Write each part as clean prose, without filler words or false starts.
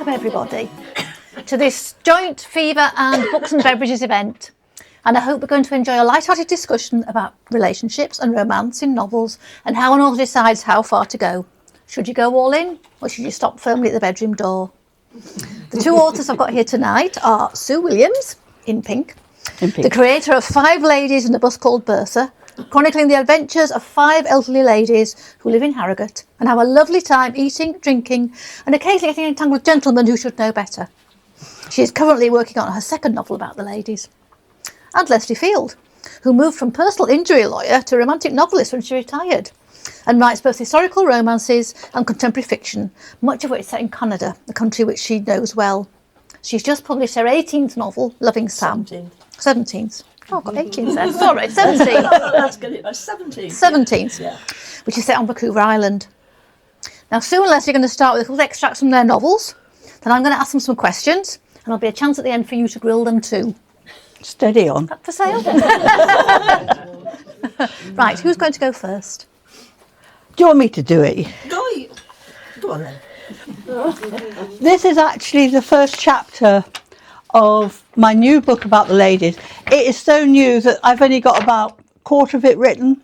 welcome everybody to this joint Fever and Books and Beverages event. And I hope we're going to enjoy a light-hearted discussion about relationships and romance in novels and how an author decides how far to go. Should you go all in or should you stop firmly at the bedroom door? The two authors I've got here tonight are Sue Williams, in pink, the creator of 5 Ladies and a Bus Called Bertha, chronicling the adventures of 5 elderly ladies who live in Harrogate and have a lovely time eating, drinking and occasionally getting entangled with gentlemen who should know better. She is currently working on her second novel about the ladies. And Lesley Field, who moved from personal injury lawyer to romantic novelist when she retired and writes both historical romances and contemporary fiction, much of which is set in Canada, a country which she knows well. She's just published her 18th novel, Loving Sam. 17th. Oh, I've got 18th there. Sorry, 17th. That's good. 17th. 17th, yeah. Which is set on Vancouver Island. Now, Sue and Lesley are going to start with a couple of extracts from their novels. Then I'm going to ask them some questions, and there'll be a chance at the end for you to grill them too. Steady on. Up for sale? Right, who's going to go first? Do you want me to do it? Go on then. This is actually the first chapter of my new book about the ladies. It is so new that I've only got about a quarter of it written,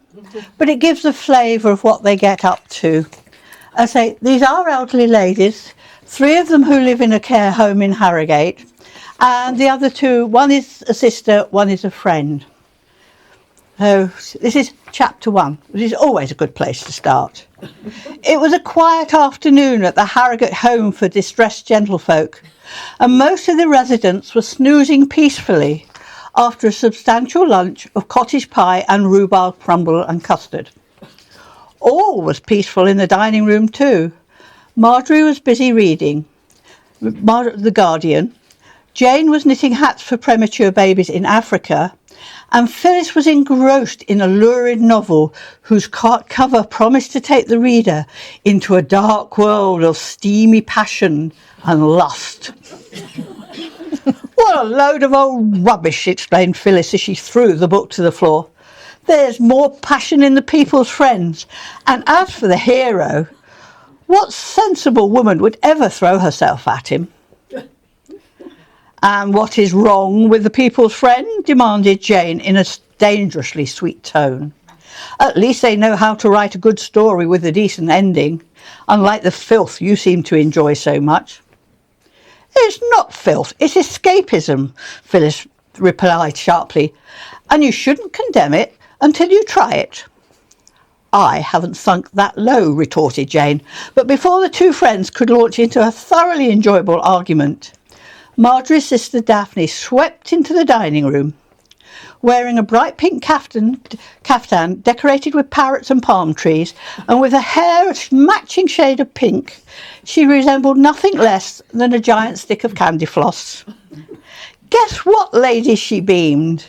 but it gives a flavour of what they get up to. I say, these are elderly ladies, 3 of them who live in a care home in Harrogate, and the other 2, one is a sister, one is a friend. So this is chapter 1, which is always a good place to start. It was a quiet afternoon at the Harrogate home for distressed gentlefolk, and most of the residents were snoozing peacefully after a substantial lunch of cottage pie and rhubarb crumble and custard. All was peaceful in the dining room too. Marjorie was busy reading The Guardian, Jane was knitting hats for premature babies in Africa, and Phyllis was engrossed in a lurid novel whose cover promised to take the reader into a dark world of steamy passion and lust. What a load of old rubbish, exclaimed Phyllis as she threw the book to the floor. There's more passion in The People's Friends, and as for the hero, what sensible woman would ever throw herself at him? And what is wrong with The People's Friend? Demanded Jane in a dangerously sweet tone. At least they know how to write a good story with a decent ending, unlike the filth you seem to enjoy so much. It's not filth, it's escapism, Phyllis replied sharply, and you shouldn't condemn it until you try it. I haven't sunk that low, retorted Jane, but before the 2 friends could launch into a thoroughly enjoyable argument, Marjorie's sister Daphne swept into the dining room. Wearing a bright pink caftan decorated with parrots and palm trees, and with a hair a matching shade of pink, she resembled nothing less than a giant stick of candy floss. Guess what, ladies, she beamed.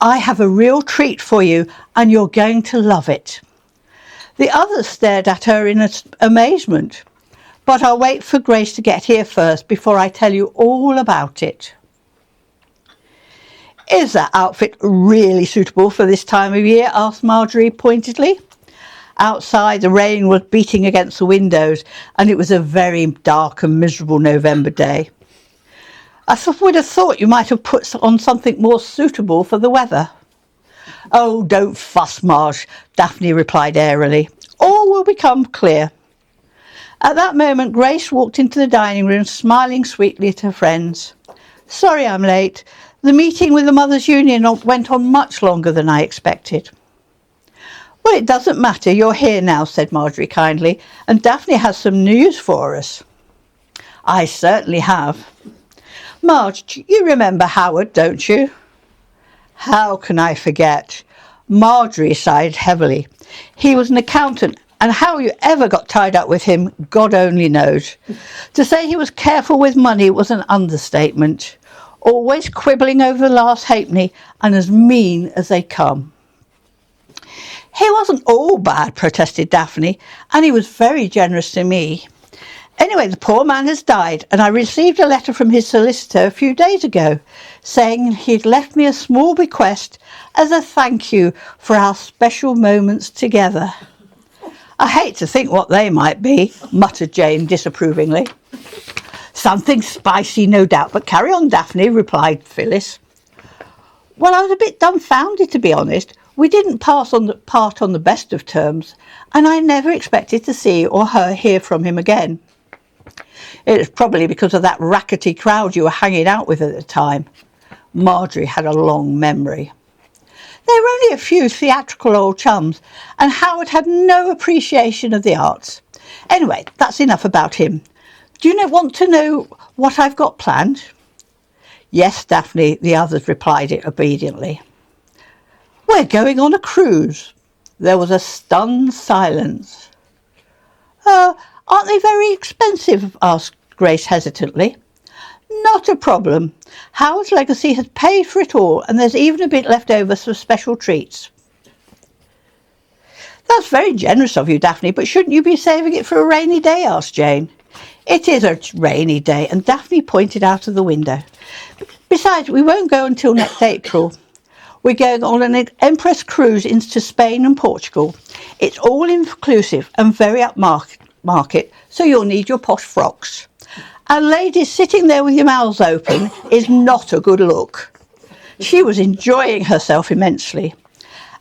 I have a real treat for you, and you're going to love it. The others stared at her in amazement. But I'll wait for Grace to get here first before I tell you all about it. Is that outfit really suitable for this time of year? Asked Marjorie pointedly. Outside, the rain was beating against the windows, and it was a very dark and miserable November day. I would have thought you might have put on something more suitable for the weather. Oh, don't fuss, Marge, Daphne replied airily. All will become clear. At that moment, Grace walked into the dining room, smiling sweetly at her friends. Sorry I'm late. The meeting with the Mothers' Union went on much longer than I expected. Well, it doesn't matter. You're here now, said Marjorie kindly, and Daphne has some news for us. I certainly have. Marge, you remember Howard, don't you? How can I forget? Marjorie sighed heavily. He was an accountant, and how you ever got tied up with him, God only knows. To say he was careful with money was an understatement. Always quibbling over the last halfpenny and as mean as they come. He wasn't all bad, protested Daphne, and he was very generous to me. Anyway, the poor man has died, and I received a letter from his solicitor a few days ago saying he'd left me a small bequest as a thank you for our special moments together. I hate to think what they might be, muttered Jane disapprovingly. Something spicy, no doubt, but carry on, Daphne, replied Phyllis. Well, I was a bit dumbfounded, to be honest. We didn't part on the best of terms, and I never expected to see or hear from him again. It was probably because of that rackety crowd you were hanging out with at the time. Marjorie had a long memory. They were only a few theatrical old chums, and Howard had no appreciation of the arts. Anyway, that's enough about him. Do you want to know what I've got planned? Yes, Daphne, the others replied it obediently. We're going on a cruise. There was a stunned silence. Aren't they very expensive? Asked Grace hesitantly. Not a problem. Howard's legacy has paid for it all, and there's even a bit left over for special treats. That's very generous of you, Daphne, but shouldn't you be saving it for a rainy day? Asked Jane. It is a rainy day, and Daphne pointed out of the window. Besides, we won't go until next April. We're going on an Empress cruise into Spain and Portugal. It's all inclusive and very upmarket, so you'll need your posh frocks. And ladies sitting there with your mouths open is not a good look. She was enjoying herself immensely.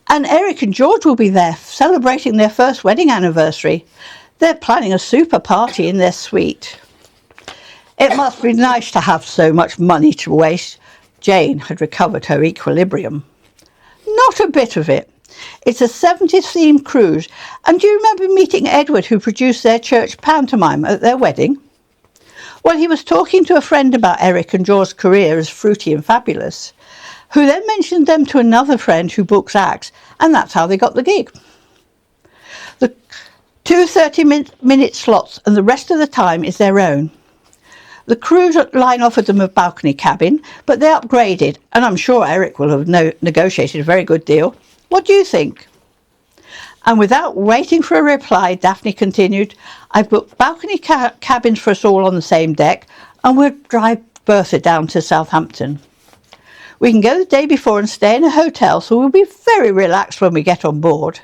And Eric and George will be there celebrating their first wedding anniversary. They're planning a super party in their suite. It must be nice to have so much money to waste. Jane had recovered her equilibrium. Not a bit of it. It's a 70s themed cruise. And do you remember meeting Edward, who produced their church pantomime at their wedding? Well, he was talking to a friend about Eric and George's career as Fruity and Fabulous, who then mentioned them to another friend who books acts, and that's how they got the gig. The 2 30-minute slots, and the rest of the time is their own. The cruise line offered them a balcony cabin, but they upgraded, and I'm sure Eric will have negotiated a very good deal. What do you think? And without waiting for a reply, Daphne continued, I've booked balcony cabins for us all on the same deck, and we'll drive Bertha down to Southampton. We can go the day before and stay in a hotel, so we'll be very relaxed when we get on board.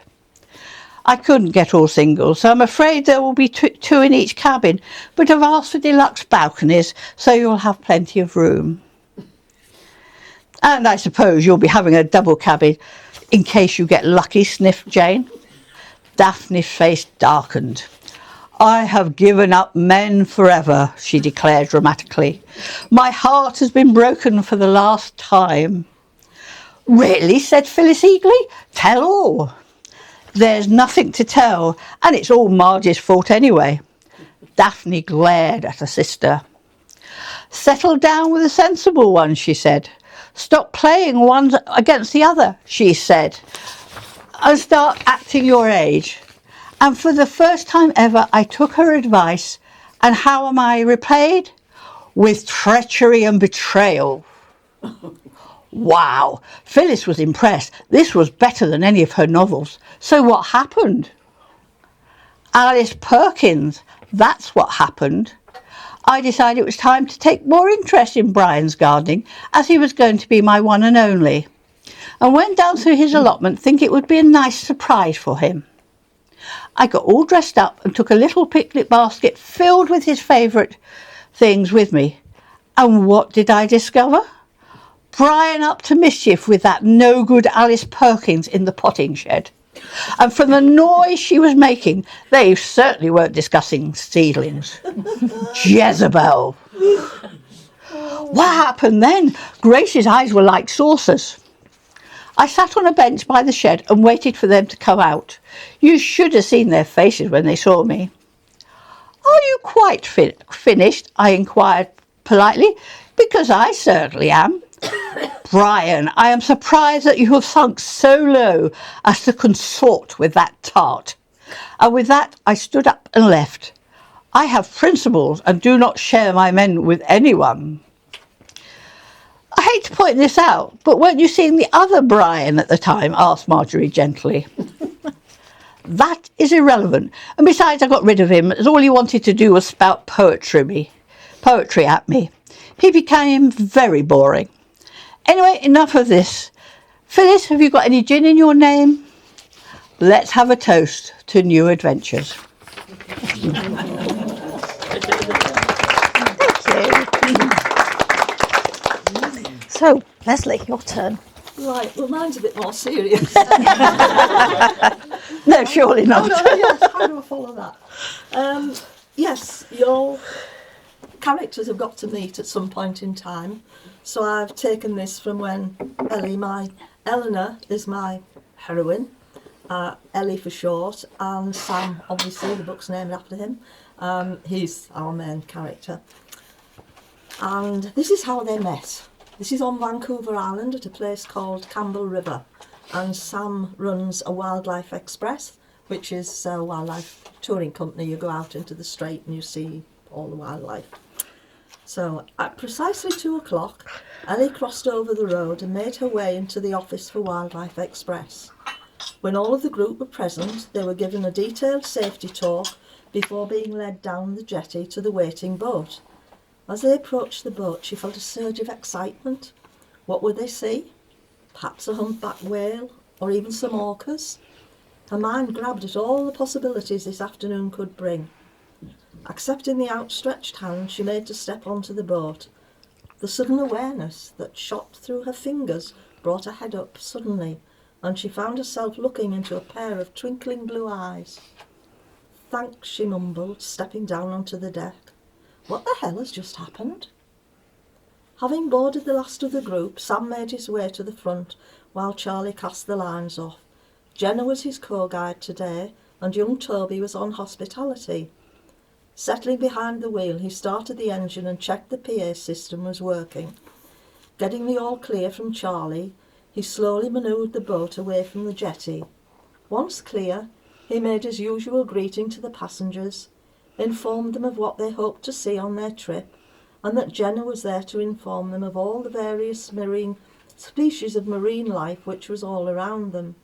I couldn't get all singles, so I'm afraid there will be two in each cabin, but I've asked for deluxe balconies, so you'll have plenty of room. And I suppose you'll be having a double cabin in case you get lucky, sniffed Jane. Daphne's face darkened. I have given up men forever, she declared dramatically. My heart has been broken for the last time. Really, said Phyllis eagerly. Tell all. There's nothing to tell, and it's all Marge's fault anyway. Daphne glared at her sister. Settle down with a sensible one, she said. Stop playing one against the other, she said, and start acting your age. And for the first time ever, I took her advice, and how am I repaid? With treachery and betrayal. Wow, Phyllis was impressed. This was better than any of her novels. So what happened? Alice Perkins, that's what happened. I decided it was time to take more interest in Brian's gardening, as he was going to be my one and only, and went down through his allotment thinking it would be a nice surprise for him. I got all dressed up and took a little picnic basket filled with his favourite things with me. And what did I discover? Brian up to mischief with that no-good Alice Perkins in the potting shed. And from the noise she was making, they certainly weren't discussing seedlings. Jezebel. What happened then? Grace's eyes were like saucers. I sat on a bench by the shed and waited for them to come out. You should have seen their faces when they saw me. Are you quite finished? I inquired politely. Because I certainly am. Brian, I am surprised that you have sunk so low as to consort with that tart. And with that, I stood up and left. I have principles and do not share my men with anyone. I hate to point this out, but weren't you seeing the other Brian at the time? Asked Marjorie gently. That is irrelevant. And besides, I got rid of him, as all he wanted to do was spout poetry at me. He became very boring. Anyway, enough of this. Phyllis, have you got any gin in your name? Let's have a toast to new adventures. Thank So, Lesley, your turn. Right, well, mine's a bit more serious. No, surely not. Oh, no, yes, how do I follow that? Yes, your characters have got to meet at some point in time. So I've taken this from when Eleanor is my heroine, Ellie for short, and Sam, obviously, the book's named after him. He's our main character. And this is how they met. This is on Vancouver Island at a place called Campbell River. And Sam runs a Wildlife Express, which is a wildlife touring company. You go out into the strait and you see all the wildlife. So at precisely 2 o'clock, Ellie crossed over the road and made her way into the office for Wildlife Express. When all of the group were present, they were given a detailed safety talk before being led down the jetty to the waiting boat. As they approached the boat, she felt a surge of excitement. What would they see? Perhaps a humpback whale, or even some orcas? Her mind grabbed at all the possibilities this afternoon could bring. Accepting the outstretched hand, she made to step onto the boat. The sudden awareness that shot through her fingers brought her head up suddenly, and she found herself looking into a pair of twinkling blue eyes. "Thanks," she mumbled, stepping down onto the deck. What the hell has just happened? Having boarded the last of the group, Sam made his way to the front while Charlie cast the lines off. Jenna was his co-guide today, and young Toby was on hospitality. Settling behind the wheel, he started the engine and checked the PA system was working. Getting the all clear from Charlie, he slowly manoeuvred the boat away from the jetty. Once clear, he made his usual greeting to the passengers, informed them of what they hoped to see on their trip, and that Jenna was there to inform them of all the various marine species of marine life which was all around them.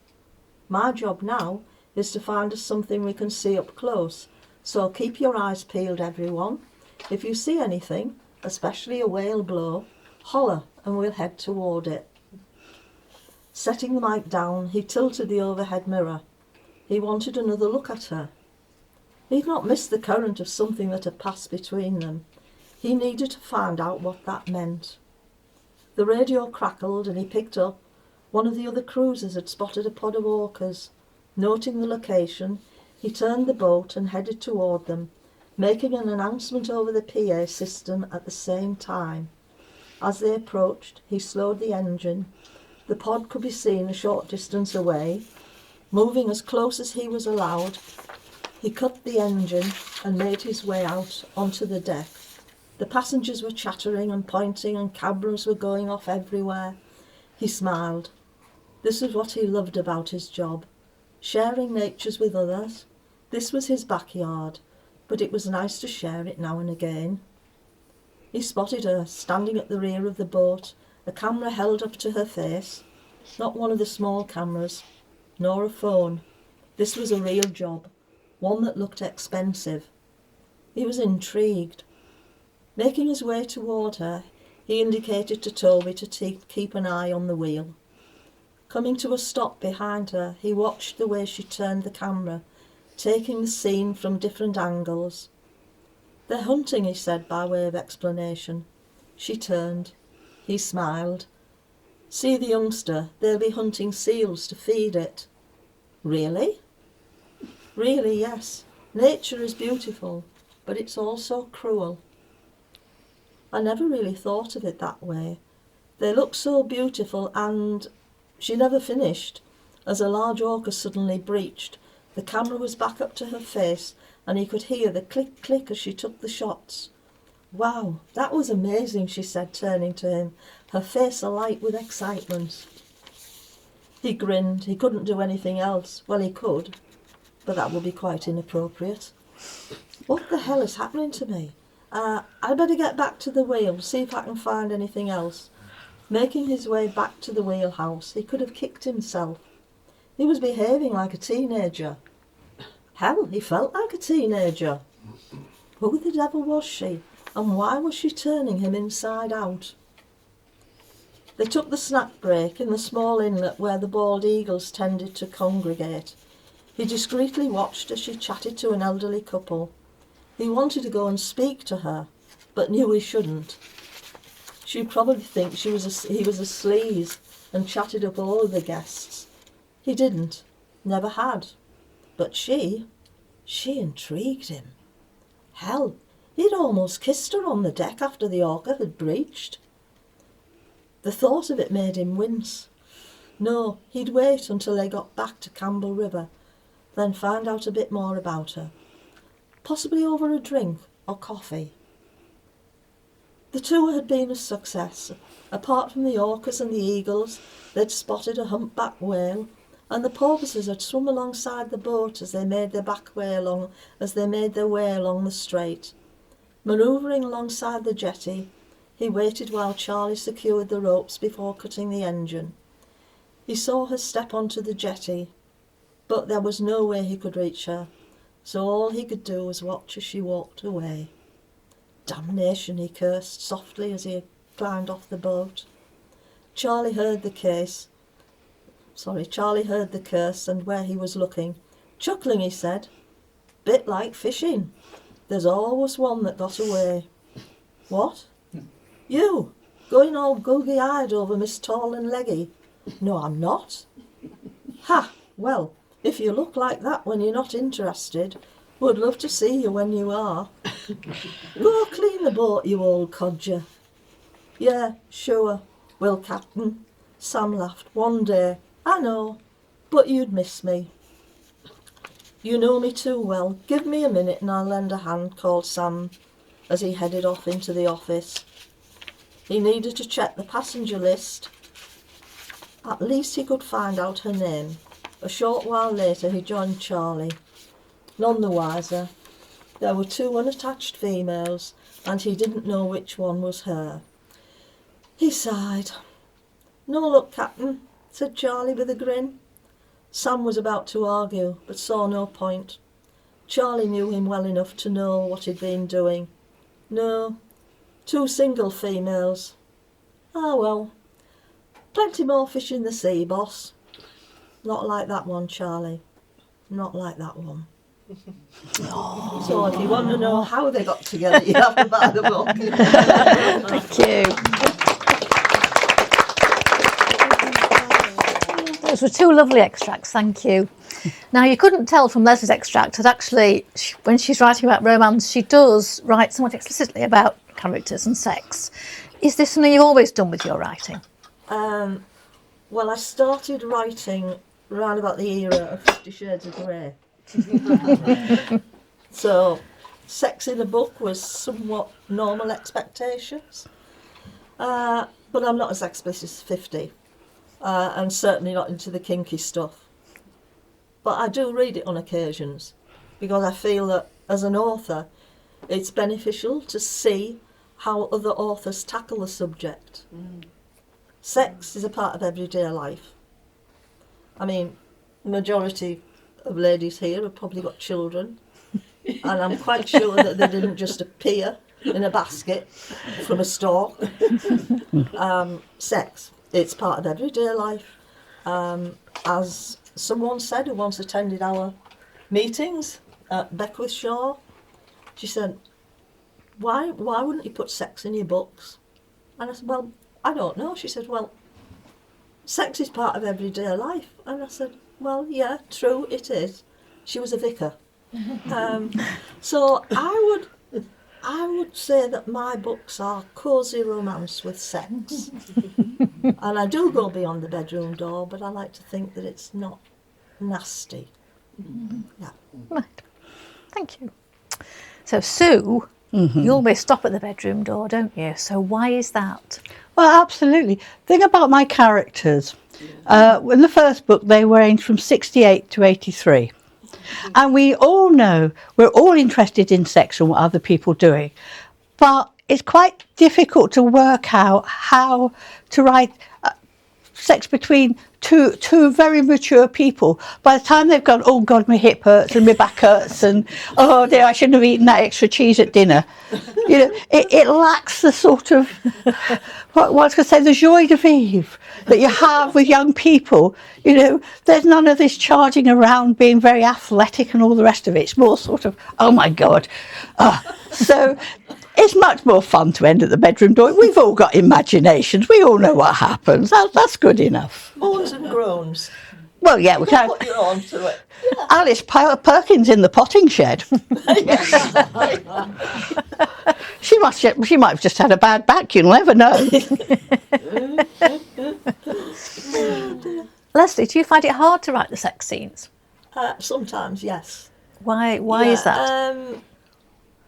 My job now is to find us something we can see up close, so keep your eyes peeled, everyone. If you see anything, especially a whale blow, holler and we'll head toward it. Setting the mic down, he tilted the overhead mirror. He wanted another look at her. He'd not missed the current of something that had passed between them. He needed to find out what that meant. The radio crackled and he picked up. One of the other cruisers had spotted a pod of orcas. Noting the location, he turned the boat and headed toward them, making an announcement over the PA system at the same time. As they approached, he slowed the engine. The pod could be seen a short distance away. Moving as close as he was allowed, he cut the engine and made his way out onto the deck. The passengers were chattering and pointing and cameras were going off everywhere. He smiled. This was what he loved about his job, sharing natures with others. This was his backyard, but it was nice to share it now and again. He spotted her standing at the rear of the boat, a camera held up to her face. Not one of the small cameras, nor a phone. This was a real job. One that looked expensive. He was intrigued. Making his way toward her, he indicated to Toby to keep an eye on the wheel. Coming to a stop behind her, he watched the way she turned the camera, taking the scene from different angles. "They're hunting," he said by way of explanation. She turned. He smiled. "See the youngster, they'll be hunting seals to feed it." "Really?" "Really, yes. Nature is beautiful, but it's also cruel." I never really thought of it that way. They look so beautiful and... She never finished. As a large orca suddenly breached, the camera was back up to her face and he could hear the click-click as she took the shots. "Wow, that was amazing," she said, turning to him, her face alight with excitement. He grinned. He couldn't do anything else. Well, he could, but that would be quite inappropriate. What the hell is happening to me? I'd better get back to the wheel, see if I can find anything else. Making his way back to the wheelhouse, he could have kicked himself. He was behaving like a teenager. Hell, he felt like a teenager. Who the devil was she, and why was she turning him inside out? They took the snack break in the small inlet where the bald eagles tended to congregate. He discreetly watched as she chatted to an elderly couple. He wanted to go and speak to her, but knew he shouldn't. She'd probably think he was a sleaze and chatted up all of the guests. He didn't, never had. But she intrigued him. Hell, he'd almost kissed her on the deck after the orca had breached. The thought of it made him wince. No, he'd wait until they got back to Campbell River, then find out a bit more about her. Possibly over a drink or coffee. The tour had been a success. Apart from the orcas and the eagles, they'd spotted a humpback whale, and the porpoises had swum alongside the boat as they made their way along the strait. Manoeuvring alongside the jetty, he waited while Charlie secured the ropes before cutting the engine. He saw her step onto the jetty, but there was no way he could reach her, so all he could do was watch as she walked away. Damnation, he cursed softly as he climbed off the boat. Charlie heard the curse and where he was looking. Chuckling, he said, "Bit like fishing. There's always one that got away." "What? You, going all googly-eyed over Miss Tall and Leggy?" "No, I'm not." "Ha, well, if you look like that when you're not interested, would love to see you when you are. Go clean the boat, you old codger." "Yeah, sure, will, Captain." Sam laughed. "One day, I know, but you'd miss me." "You know me too well. Give me a minute and I'll lend a hand," called Sam as he headed off into the office. He needed to check the passenger list. At least he could find out her name. A short while later he joined Charlie. None the wiser. There were 2 unattached females, and he didn't know which one was her. He sighed. "No luck, Captain," said Charlie with a grin. Sam was about to argue, but saw no point. Charlie knew him well enough to know what he'd been doing. "No, 2 single females." "Ah, well, plenty more fish in the sea, boss." "Not like that one, Charlie. Not like that one." So if you want to know how they got together, you have to buy the book. Thank you. Those were 2 lovely extracts, thank you. Now, you couldn't tell from Leslie's extract that actually, when she's writing about romance, she does write somewhat explicitly about characters and sex. Is this something you've always done with your writing? Well, I started writing around about the era of 50 Shades of Grey. So, sex in a book was somewhat normal expectations. But I'm not as explicit as 50. And certainly not into the kinky stuff. But I do read it on occasions, because I feel that as an author, it's beneficial to see how other authors tackle the subject. Sex is a part of everyday life. I mean, the majority of ladies here have probably got children, and I'm quite sure that they didn't just appear in a basket from a store. Sex, it's part of everyday life. As someone said who once attended our meetings at Beckwith Shaw, she said, why wouldn't you put sex in your books? And I said, well, I don't know. She said, well, sex is part of everyday life. And I said, well, yeah, true, it is. She was a vicar. So I would say that my books are cosy romance with sex. And I do go beyond the bedroom door, but I like to think that it's not nasty. Yeah. Right. Thank you. So, Sue, you always stop at the bedroom door, don't you? So why is that? Well, absolutely. Thing about my characters, in the first book, they were aged from 68 to 83. And we all know, we're all interested in sex and what other people are doing. But it's quite difficult to work out how to write sex between two very mature people. By the time they've gone, oh God, my hip hurts and my back hurts, and oh dear, I shouldn't have eaten that extra cheese at dinner. You know, it lacks the sort of, what I was going to say, the joie de vivre that you have with young people. You know, there's none of this charging around, being very athletic and all the rest of it. It's more sort of, oh my God. So It's much more fun to end at the bedroom door. We've all got imaginations. We all know what happens. That's good enough. Moans and groans. Well, yeah, we can. Put your own to it. Alice Perkins in the potting shed. She might have just had a bad back. You'll never know. Lesley, do you find it hard to write the sex scenes? Sometimes, yes. Why is that?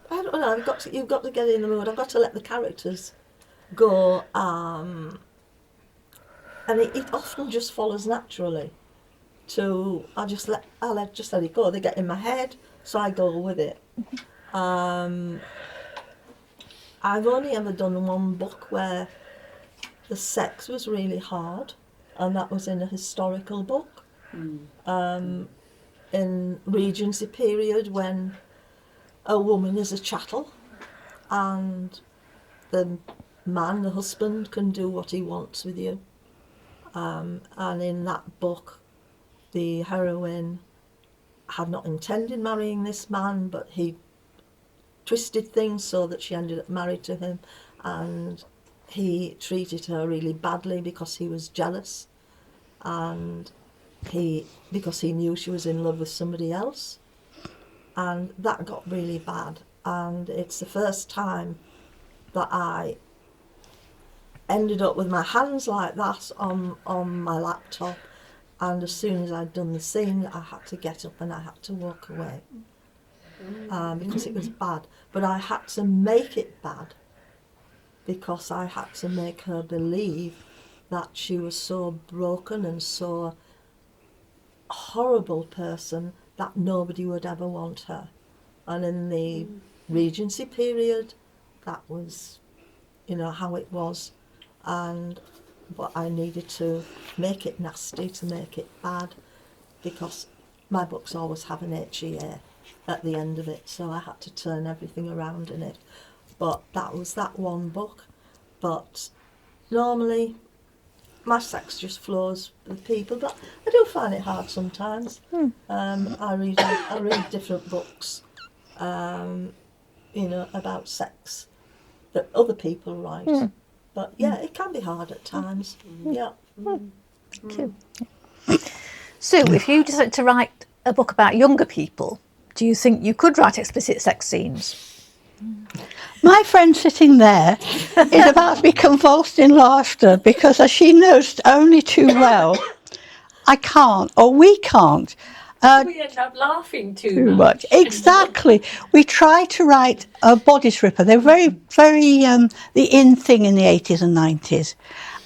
I don't know. You've got to get in the mood. I've got to let the characters go, and it often just follows naturally. I'll just let it go. They get in my head, so I go with it. I've only ever done one book where the sex was really hard, and that was in a historical book. In Regency period, when a woman is a chattel and the husband, can do what he wants with you. And in that book, the heroine had not intended marrying this man, but he twisted things so that she ended up married to him, and he treated her really badly because he was jealous, and because he knew she was in love with somebody else, and that got really bad. And it's the first time that I ended up with my hands like that on my laptop, and as soon as I'd done the scene, I had to get up and I had to walk away, because it was bad. But I had to make it bad because I had to make her believe that she was so broken and so horrible person that nobody would ever want her. And in the Regency period, that was, how it was. But I needed to make it nasty, to make it bad, because my books always have an HEA at the end of it, so I had to turn everything around in it. But that was that one book. But normally my sex just flows with people, but I do find it hard sometimes. I read different books, about sex that other people write. But yeah, it can be hard at times. Yeah. Thank you. Sue, if you decided to write a book about younger people, do you think you could write explicit sex scenes? My friend sitting there is about to be convulsed in laughter because, as she knows only too well, I can't, or we can't. We end up laughing too much. Exactly. We tried to write a body stripper. They were very, very the in thing in the 80s and 90s.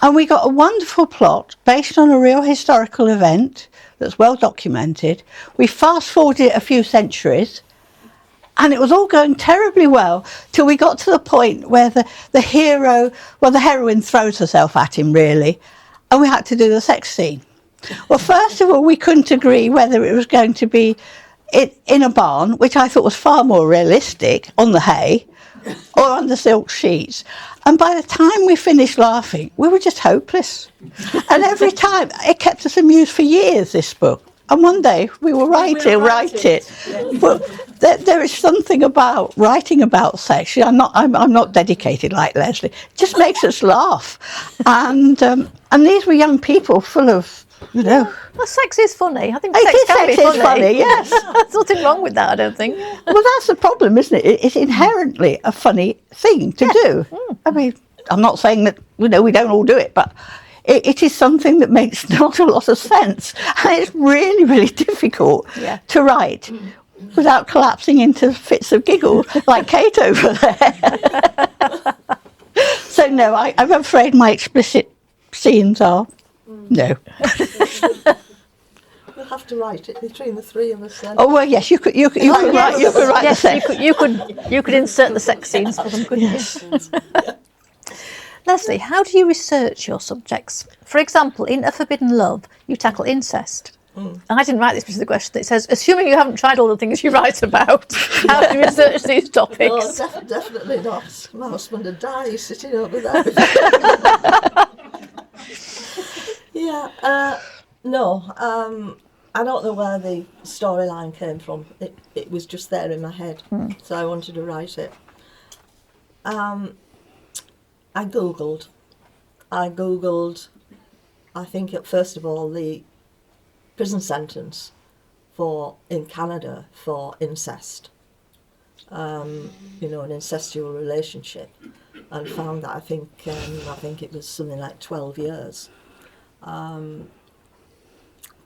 And we got a wonderful plot based on a real historical event that's well documented. We fast forwarded it a few centuries, and it was all going terribly well till we got to the point where the heroine throws herself at him, really, and we had to do the sex scene. Well, first of all, we couldn't agree whether it was going to be in a barn, which I thought was far more realistic, on the hay, or on the silk sheets. And by the time we finished laughing, we were just hopeless. And every time, it kept us amused for years, this book. And one day we will write it. Yes. But there is something about writing about sex. I'm not dedicated like Lesley. It just makes us laugh. And these were young people full of, Well, sex is funny. I think sex can be funny. Yes. There's nothing wrong with that, I don't think. Well, that's the problem, isn't it? It's inherently a funny thing to do. I mean, I'm not saying that, we don't all do it, but it is something that makes not a lot of sense. And it's really, really difficult to write without collapsing into fits of giggle like Kate over there. So, no, I'm afraid my explicit scenes are no. We'll have to write it between the three of us then. Oh well, yes, you could write the sex. You could insert the sex scenes for them, couldn't you? Lesley, how do you research your subjects? For example, in A Forbidden Love, you tackle incest. I didn't write this particular question. It says, assuming you haven't tried all the things you write about, how do you research these topics? No, definitely not. My husband would die. He's sitting over there. I don't know where the storyline came from. It was just there in my head, so I wanted to write it. I googled. I think first of all the prison sentence in Canada for incest. You know, an incestual relationship, and found that I think it was something like 12 years.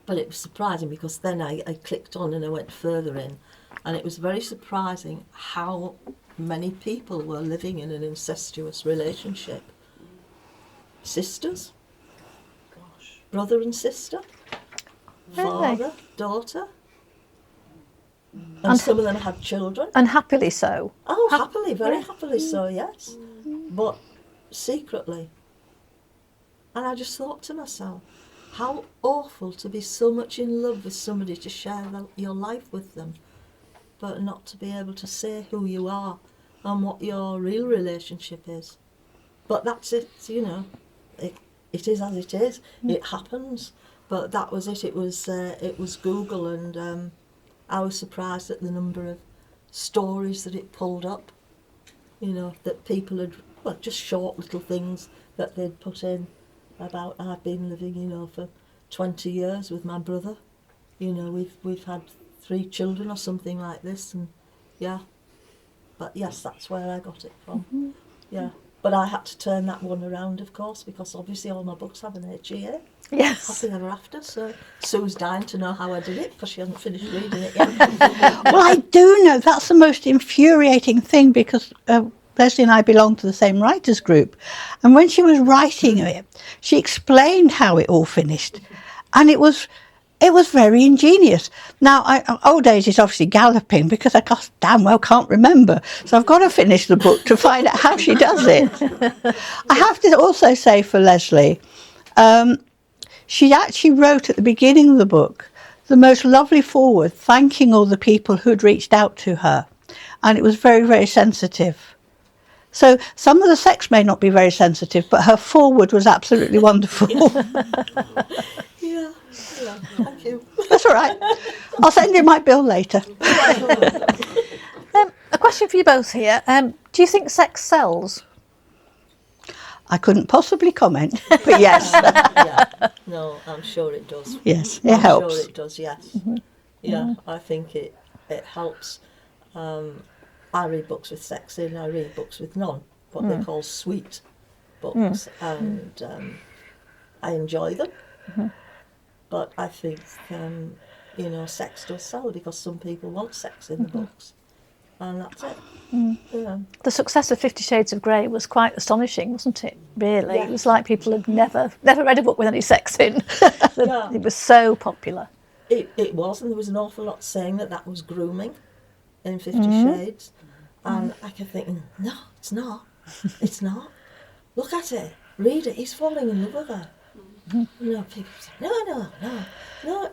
But it was surprising because then I clicked on and I went further in, and it was very surprising how many people were living in an incestuous relationship. Sisters, brother and sister, father, daughter, and some of them had children. And happily so. Oh, happily, very happily so, yes. But secretly. And I just thought to myself, how awful to be so much in love with somebody, to share your life with them, but not to be able to say who you are and what your real relationship is. But that's it, you know. It is as it is. It happens. But that was it. It was Google, and I was surprised at the number of stories that it pulled up. You know, that people had, well, just short little things that they'd put in about, I've been living, you know, for 20 years with my brother. You know, we've had 3 children or something like this, and yeah. But yes, that's where I got it from. Yeah. But I had to turn that one around, of course, because obviously all my books have an HEA. Yes. Happy Ever After. So Sue's dying to know how I did it because she hasn't finished reading it yet. Well, I do know that's the most infuriating thing, because Lesley and I belong to the same writers group, and when she was writing it, she explained how it all finished, and it was very ingenious. Now, old days is obviously galloping, because I damn well can't remember, so I've got to finish the book to find out how she does it. I have to also say for Lesley, she actually wrote at the beginning of the book the most lovely foreword, thanking all the people who'd reached out to her, and it was very, very sensitive. So some of the sex may not be very sensitive, but her foreword was absolutely wonderful. Yeah, thank you. That's all right. I'll send you my bill later. A question for you both here. Do you think sex sells? I couldn't possibly comment, but yes. Yeah, no, I'm sure it does. Yes, it helps. I'm sure it does, yes. Yeah, I think it helps. I read books with sex in, I read books with none, what they call sweet books, and I enjoy them. But I think, you know, sex does sell, because some people want sex in the books, and that's it. Yeah. The success of 50 Shades of Grey was quite astonishing, wasn't it, really? Yes. It was like people had never read a book with any sex in. Yeah. It was so popular. It was, and there was an awful lot saying that was grooming in 50 Shades. And I kept thinking, no, it's not. It's not. Look at it. Read it. He's falling in love with her. You know, people say, no,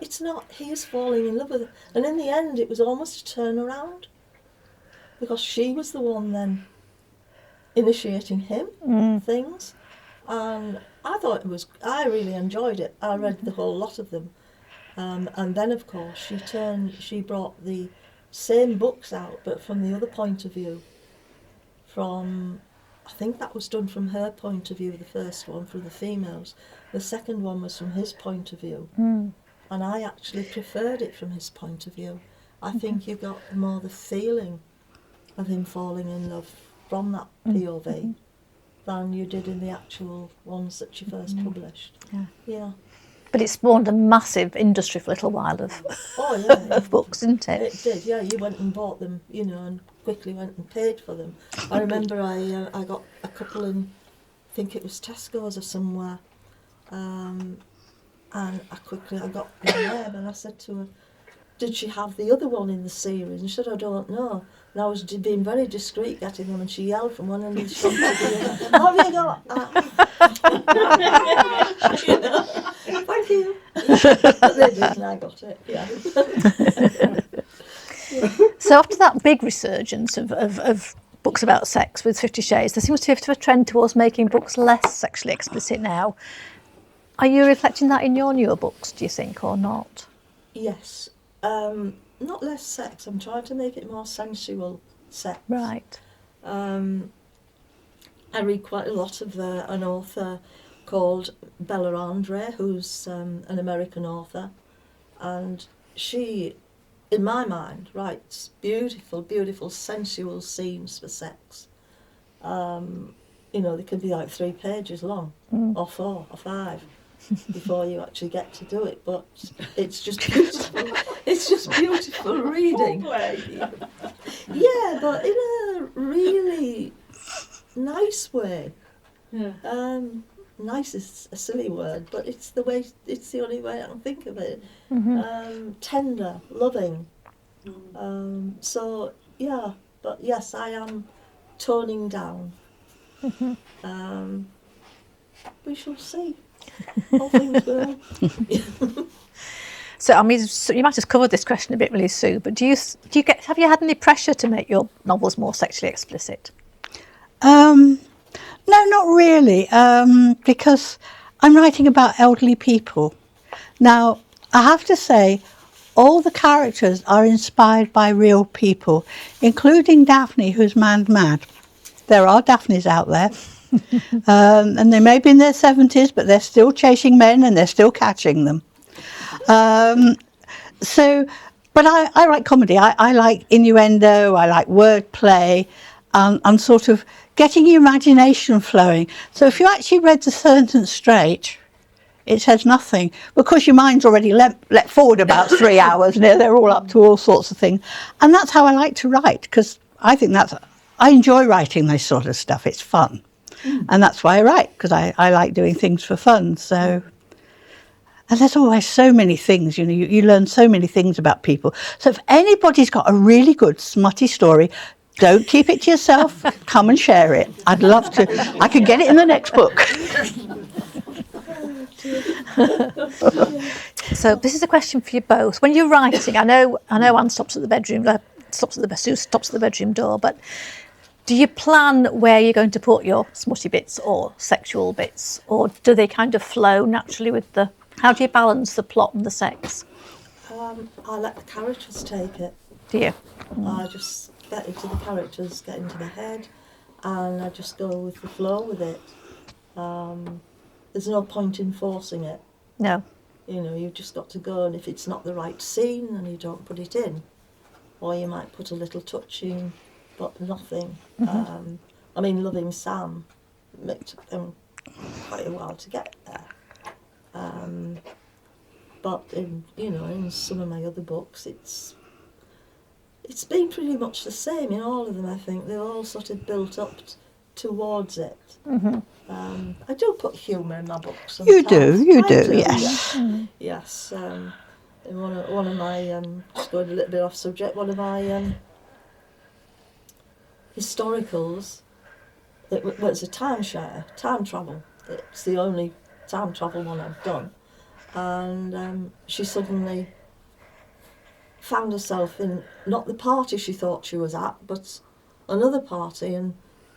it's not. He is falling in love with her. And in the end, it was almost a turnaround, because she was the one then initiating him things. And I really enjoyed it. I read the whole lot of them. And then, of course, she brought the same books out, but from the other point of view. I think that was done from her point of view, the first one, from the females. The second one was from his point of view. And I actually preferred it from his point of view. I think you got more the feeling of him falling in love from that POV than you did in the actual ones that she first published. Yeah. But it spawned a massive industry for a little while of, of books, didn't it? It did, yeah. You went and bought them, you know, and quickly went and paid for them. I remember I got a couple in, I think it was Tesco's or somewhere, and I got one there, and I said to her, did she have the other one in the series? And she said, I don't know. And I was being very discreet getting them, and she yelled from one end of the shop to the other, have you got you know, thank you. But they did, and I got it, yeah. So after that big resurgence of books about sex with 50 Shades, there seems to be a trend towards making books less sexually explicit now. Are you reflecting that in your newer books, do you think, or not? Yes. Not less sex. I'm trying to make it more sensual sex. Right. I read quite a lot of an author called Bella Andre, who's an American author, and she, in my mind, writes beautiful, beautiful, sensual scenes for sex. You know, they can be like 3 pages long, or 4 or 5, before you actually get to do it. But it's just beautiful. It's just beautiful reading. Yeah, but in a really nice way. Yeah. Nice is a silly word, but it's the only way I can think of it. Tender, loving. So yeah, but yes, I am toning down. We shall see. All things will. So, I mean, you might have covered this question a bit, really, Sue. But have you had any pressure to make your novels more sexually explicit? No, not really, because I'm writing about elderly people. Now, I have to say, all the characters are inspired by real people, including Daphne, who's mad. There are Daphnes out there. And they may be in their 70s, but they're still chasing men and they're still catching them. But I write comedy. I like innuendo, I like wordplay, and sort of getting your imagination flowing. So if you actually read the sentence straight, it says nothing, because your mind's already let forward about 3 hours, and they're all up to all sorts of things. And that's how I like to write, because I enjoy writing this sort of stuff. It's fun. And that's why I write, because I like doing things for fun. So, and there's always so many things, you know, you learn so many things about people. So if anybody's got a really good smutty story, don't keep it to yourself, come and share it. I'd love to. I could get it in the next book. So this is a question for you both. When you're writing, I know Anne stops at the bedroom door, but do you plan where you're going to put your smutty bits or sexual bits, or do they kind of flow naturally with how do you balance the plot and the sex? I let the characters take it. Do you? I just get into the characters, get into the head, and I just go with the flow with it. There's no point in forcing it. No. You know, you've just got to go, and if it's not the right scene, then you don't put it in. Or you might put a little touch in, but nothing. I mean, Loving Sam, it took them quite a while to get there. But in some of my other books, it's been pretty much the same in all of them. I think they're all sort of built up towards it. I do put humour in my books. You do, yes. Yeah. Yes. In one of my just going a little bit off subject. One of my historicals. It's a time travel. It's the only time travel one I've done. And she suddenly found herself in not the party she thought she was at, but another party, and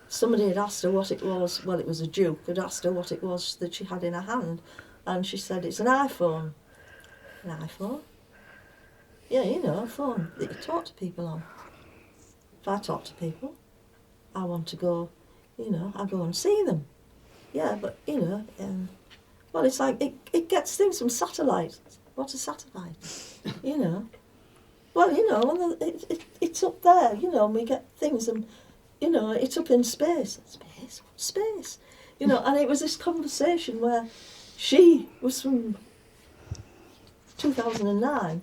somebody had asked her what it was. Well, it was a Duke had asked her what it was that she had in her hand, and she said, "It's an iPhone." An iPhone? Yeah, you know, a phone that you talk to people on. If I talk to people, I want to go, I go and see them. Yeah, but, well, it's like, it gets things from satellites. What's a satellite? Well, it's up there, and we get things, and, it's up in space. Space? And it was this conversation where she was from 2009,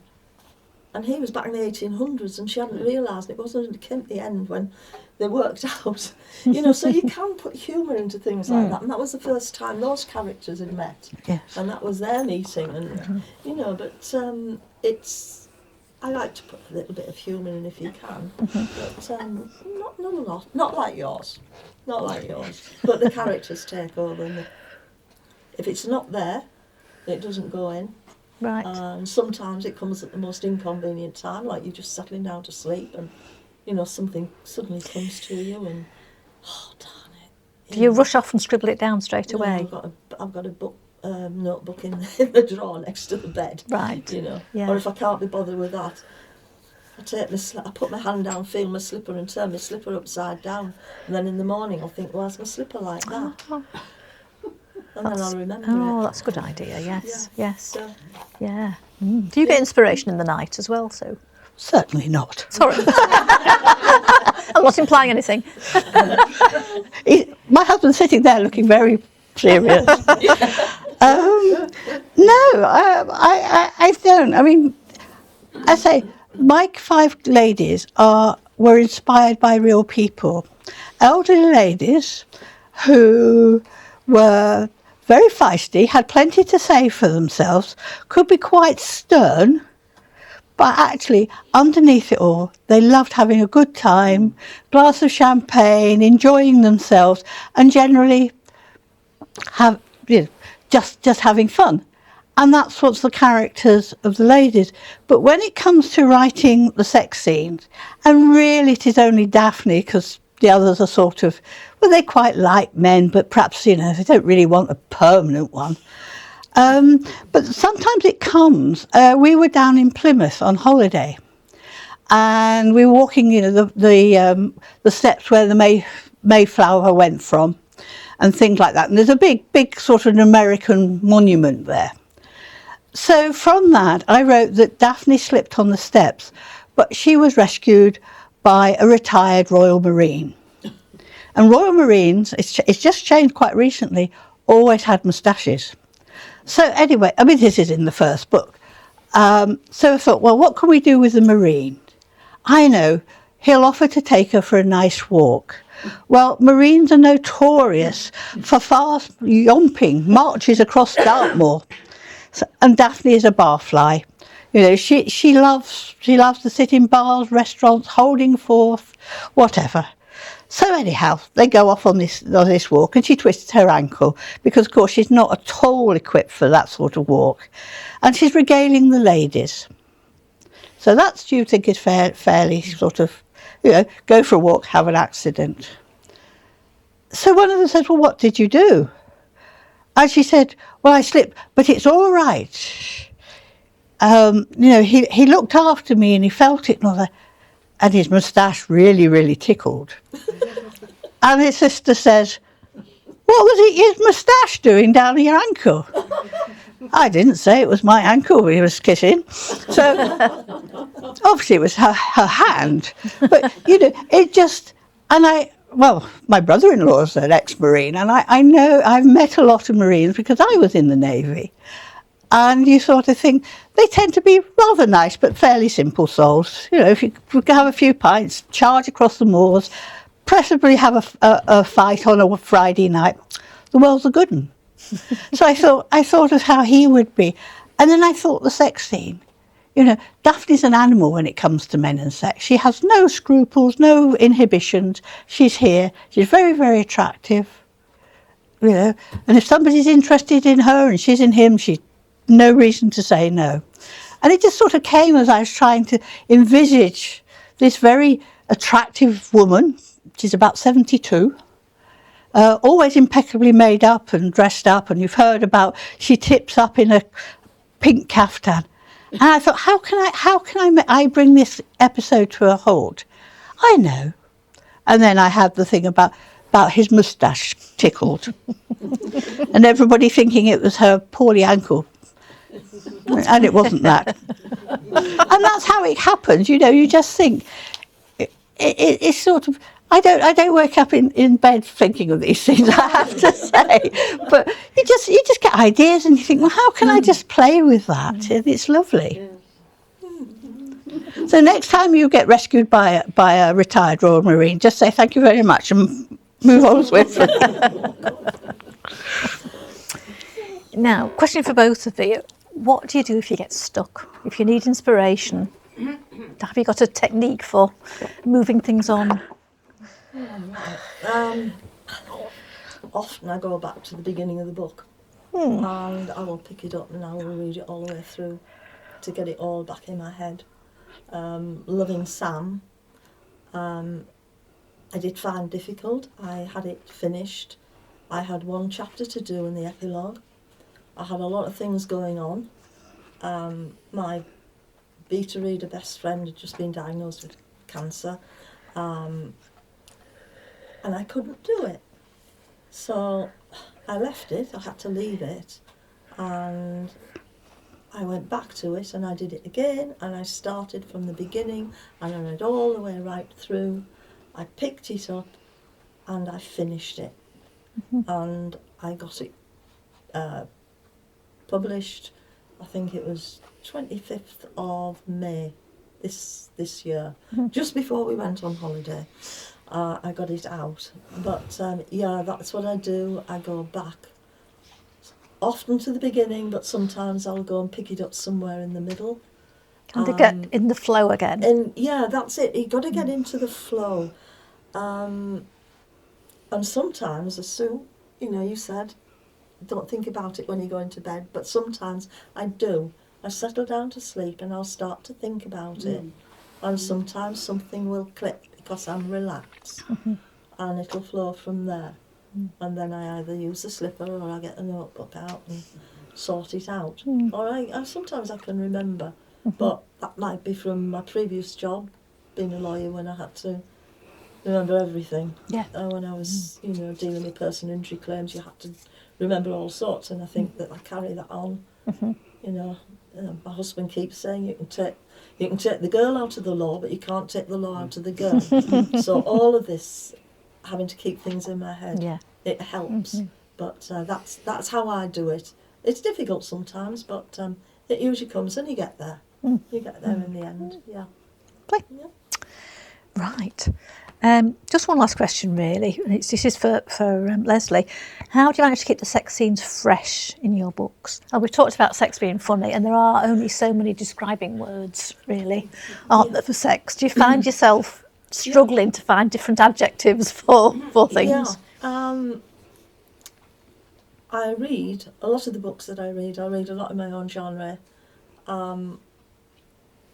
and he was back in the 1800s, and she hadn't realised it wasn't until it came at the end when they worked out. So you can put humour into things like that, and that was the first time those characters had met. Yes. And that was their meeting, and but I like to put a little bit of humour in if you can, but not a lot, not like yours, but the characters take over, and if it's not there, it doesn't go in. Right. And sometimes it comes at the most inconvenient time, like you're just settling down to sleep, and something suddenly comes to you, and darn it. Do you rush off and scribble it down straight away? I've got a book notebook in the drawer next to the bed. Right. Yeah. Yeah. Or if I can't be bothered with that, I put my hand down, feel my slipper and turn my slipper upside down. And then in the morning I'll think, why's my slipper like that? And then I'll remember it. That's a good idea, yes, yes. So, Yeah. Do you get inspiration in the night as well, Sue? Certainly not. Sorry. I'm not implying anything. My husband's sitting there looking very serious. No, I don't. I mean, I say my 5 ladies were inspired by real people, elderly ladies who were very feisty, had plenty to say for themselves, could be quite stern, but actually underneath it all, they loved having a good time, glass of champagne, enjoying themselves, and generally just having fun. And that's what's the characters of the ladies. But when it comes to writing the sex scenes, and really it is only Daphne, because the others are sort of, well, they quite like men, but perhaps, they don't really want a permanent one. But sometimes it comes. We were down in Plymouth on holiday, and we were walking, the steps where the Mayflower went from, and things like that. And there's a big sort of an American monument there. So from that, I wrote that Daphne slipped on the steps, but she was rescued by a retired Royal Marine. And Royal Marines, it's just changed quite recently, always had moustaches. So anyway, I mean, this is in the first book. So I thought, well, what can we do with the Marine? I know, he'll offer to take her for a nice walk. Well, Marines are notorious for fast yomping marches across Dartmoor. And Daphne is a barfly. She loves to sit in bars, restaurants, holding forth, whatever. So anyhow, they go off on this walk, and she twists her ankle because, of course, she's not at all equipped for that sort of walk, and she's regaling the ladies. So that's, do you think, is fairly sort of, go for a walk, have an accident. So one of them said, well, what did you do? And she said, well, I slipped, but it's all right. He looked after me and he felt it and all that. And his moustache really, really tickled. And his sister says, what was it his moustache doing down your ankle? I didn't say it was my ankle he was kissing. So obviously it was her hand. But, it just, my brother-in-law is an ex-Marine, and I know I've met a lot of Marines because I was in the Navy. And you sort of think they tend to be rather nice but fairly simple souls. If you have a few pints, charge across the moors, preferably have a fight on a Friday night, the world's a good one. So I thought of how he would be. And then I thought the sex scene. Daphne's an animal when it comes to men and sex. She has no scruples, no inhibitions. She's here. She's very, very attractive. And if somebody's interested in her and she's in him, she's no reason to say no. And it just sort of came as I was trying to envisage this very attractive woman. She's about 72, always impeccably made up and dressed up. And you've heard about she tips up in a pink caftan. And I thought, how can I bring this episode to a halt? I know. And then I had the thing about his moustache tickled. And everybody thinking it was her poorly ankle. And it wasn't that. And that's how it happens, you just think. It's sort of, I don't wake up in bed thinking of these things, I have to say. But you just get ideas and you think, well, how can I just play with that? It's lovely. So next time you get rescued by a retired Royal Marine, just say thank you very much and move on swiftly. Now, question for both of you. What do you do if you get stuck? If you need inspiration, have you got a technique for moving things on? Often I go back to the beginning of the book and I will pick it up and I will read it all the way through to get it all back in my head. Loving Sam, I did find difficult. I had it finished. I had one chapter to do in the epilogue. I had a lot of things going on. My beta reader best friend had just been diagnosed with cancer, and I couldn't do it. So I left it, I had to leave it, and I went back to it and I did it again, and I started from the beginning and I read all the way right through. I picked it up and I finished it, and I got it published. I think it was 25th of May this year, just before we went on holiday. I got it out, but yeah, that's what I do. I go back often to the beginning, but sometimes I'll go and pick it up somewhere in the middle. And to get in the flow again. And yeah, that's it. You've got to get into the flow. And sometimes, as Sue, you said, don't think about it when you go into bed, but sometimes I do. I settle down to sleep and I'll start to think about it. And sometimes something will click because I'm relaxed, and it'll flow from there. And then I either use the slipper or I get the notebook out and sort it out. Or I sometimes I can remember, but that might be from my previous job, being a lawyer, when I had to remember everything. Yeah. When I was, dealing with personal injury claims, you had to remember all sorts, and I think that I carry that on. My husband keeps saying you can take the girl out of the law, but you can't take the law out of the girl. So all of this, having to keep things in my head, it helps. But that's how I do it. It's difficult sometimes, but it usually comes, and you get there. You get there in the end. Yeah. Yeah. Right. Just one last question, really. This is for Lesley. How do you manage to keep the sex scenes fresh in your books? Oh, we've talked about sex being funny, and there are only so many describing words, really, aren't there, for sex? Do you find yourself struggling to find different adjectives for things? Yeah. I read a lot of the books that I read a lot in my own genre,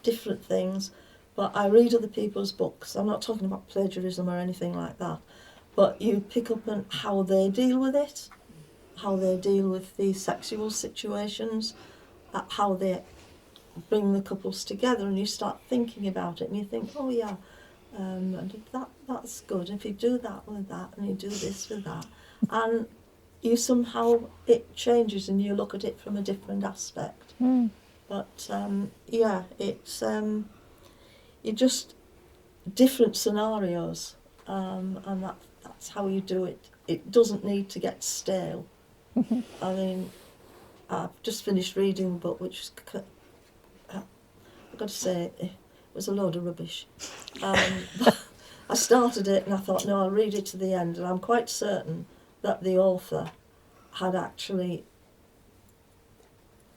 different things. But I read other people's books. I'm not talking about plagiarism or anything like that. But you pick up on how they deal with it, how they deal with the sexual situations, how they bring the couples together, and you start thinking about it, and you think, oh yeah, and that's good. If you do that with that, and you do this with that, and you somehow, it changes, and you look at it from a different aspect. But yeah, it's you just different scenarios, and that's how you do it. It doesn't need to get stale. I mean, I've just finished reading a book which is, I've got to say, it was a load of rubbish. I started it and I thought, no, I'll read it to the end, and I'm quite certain that the author had actually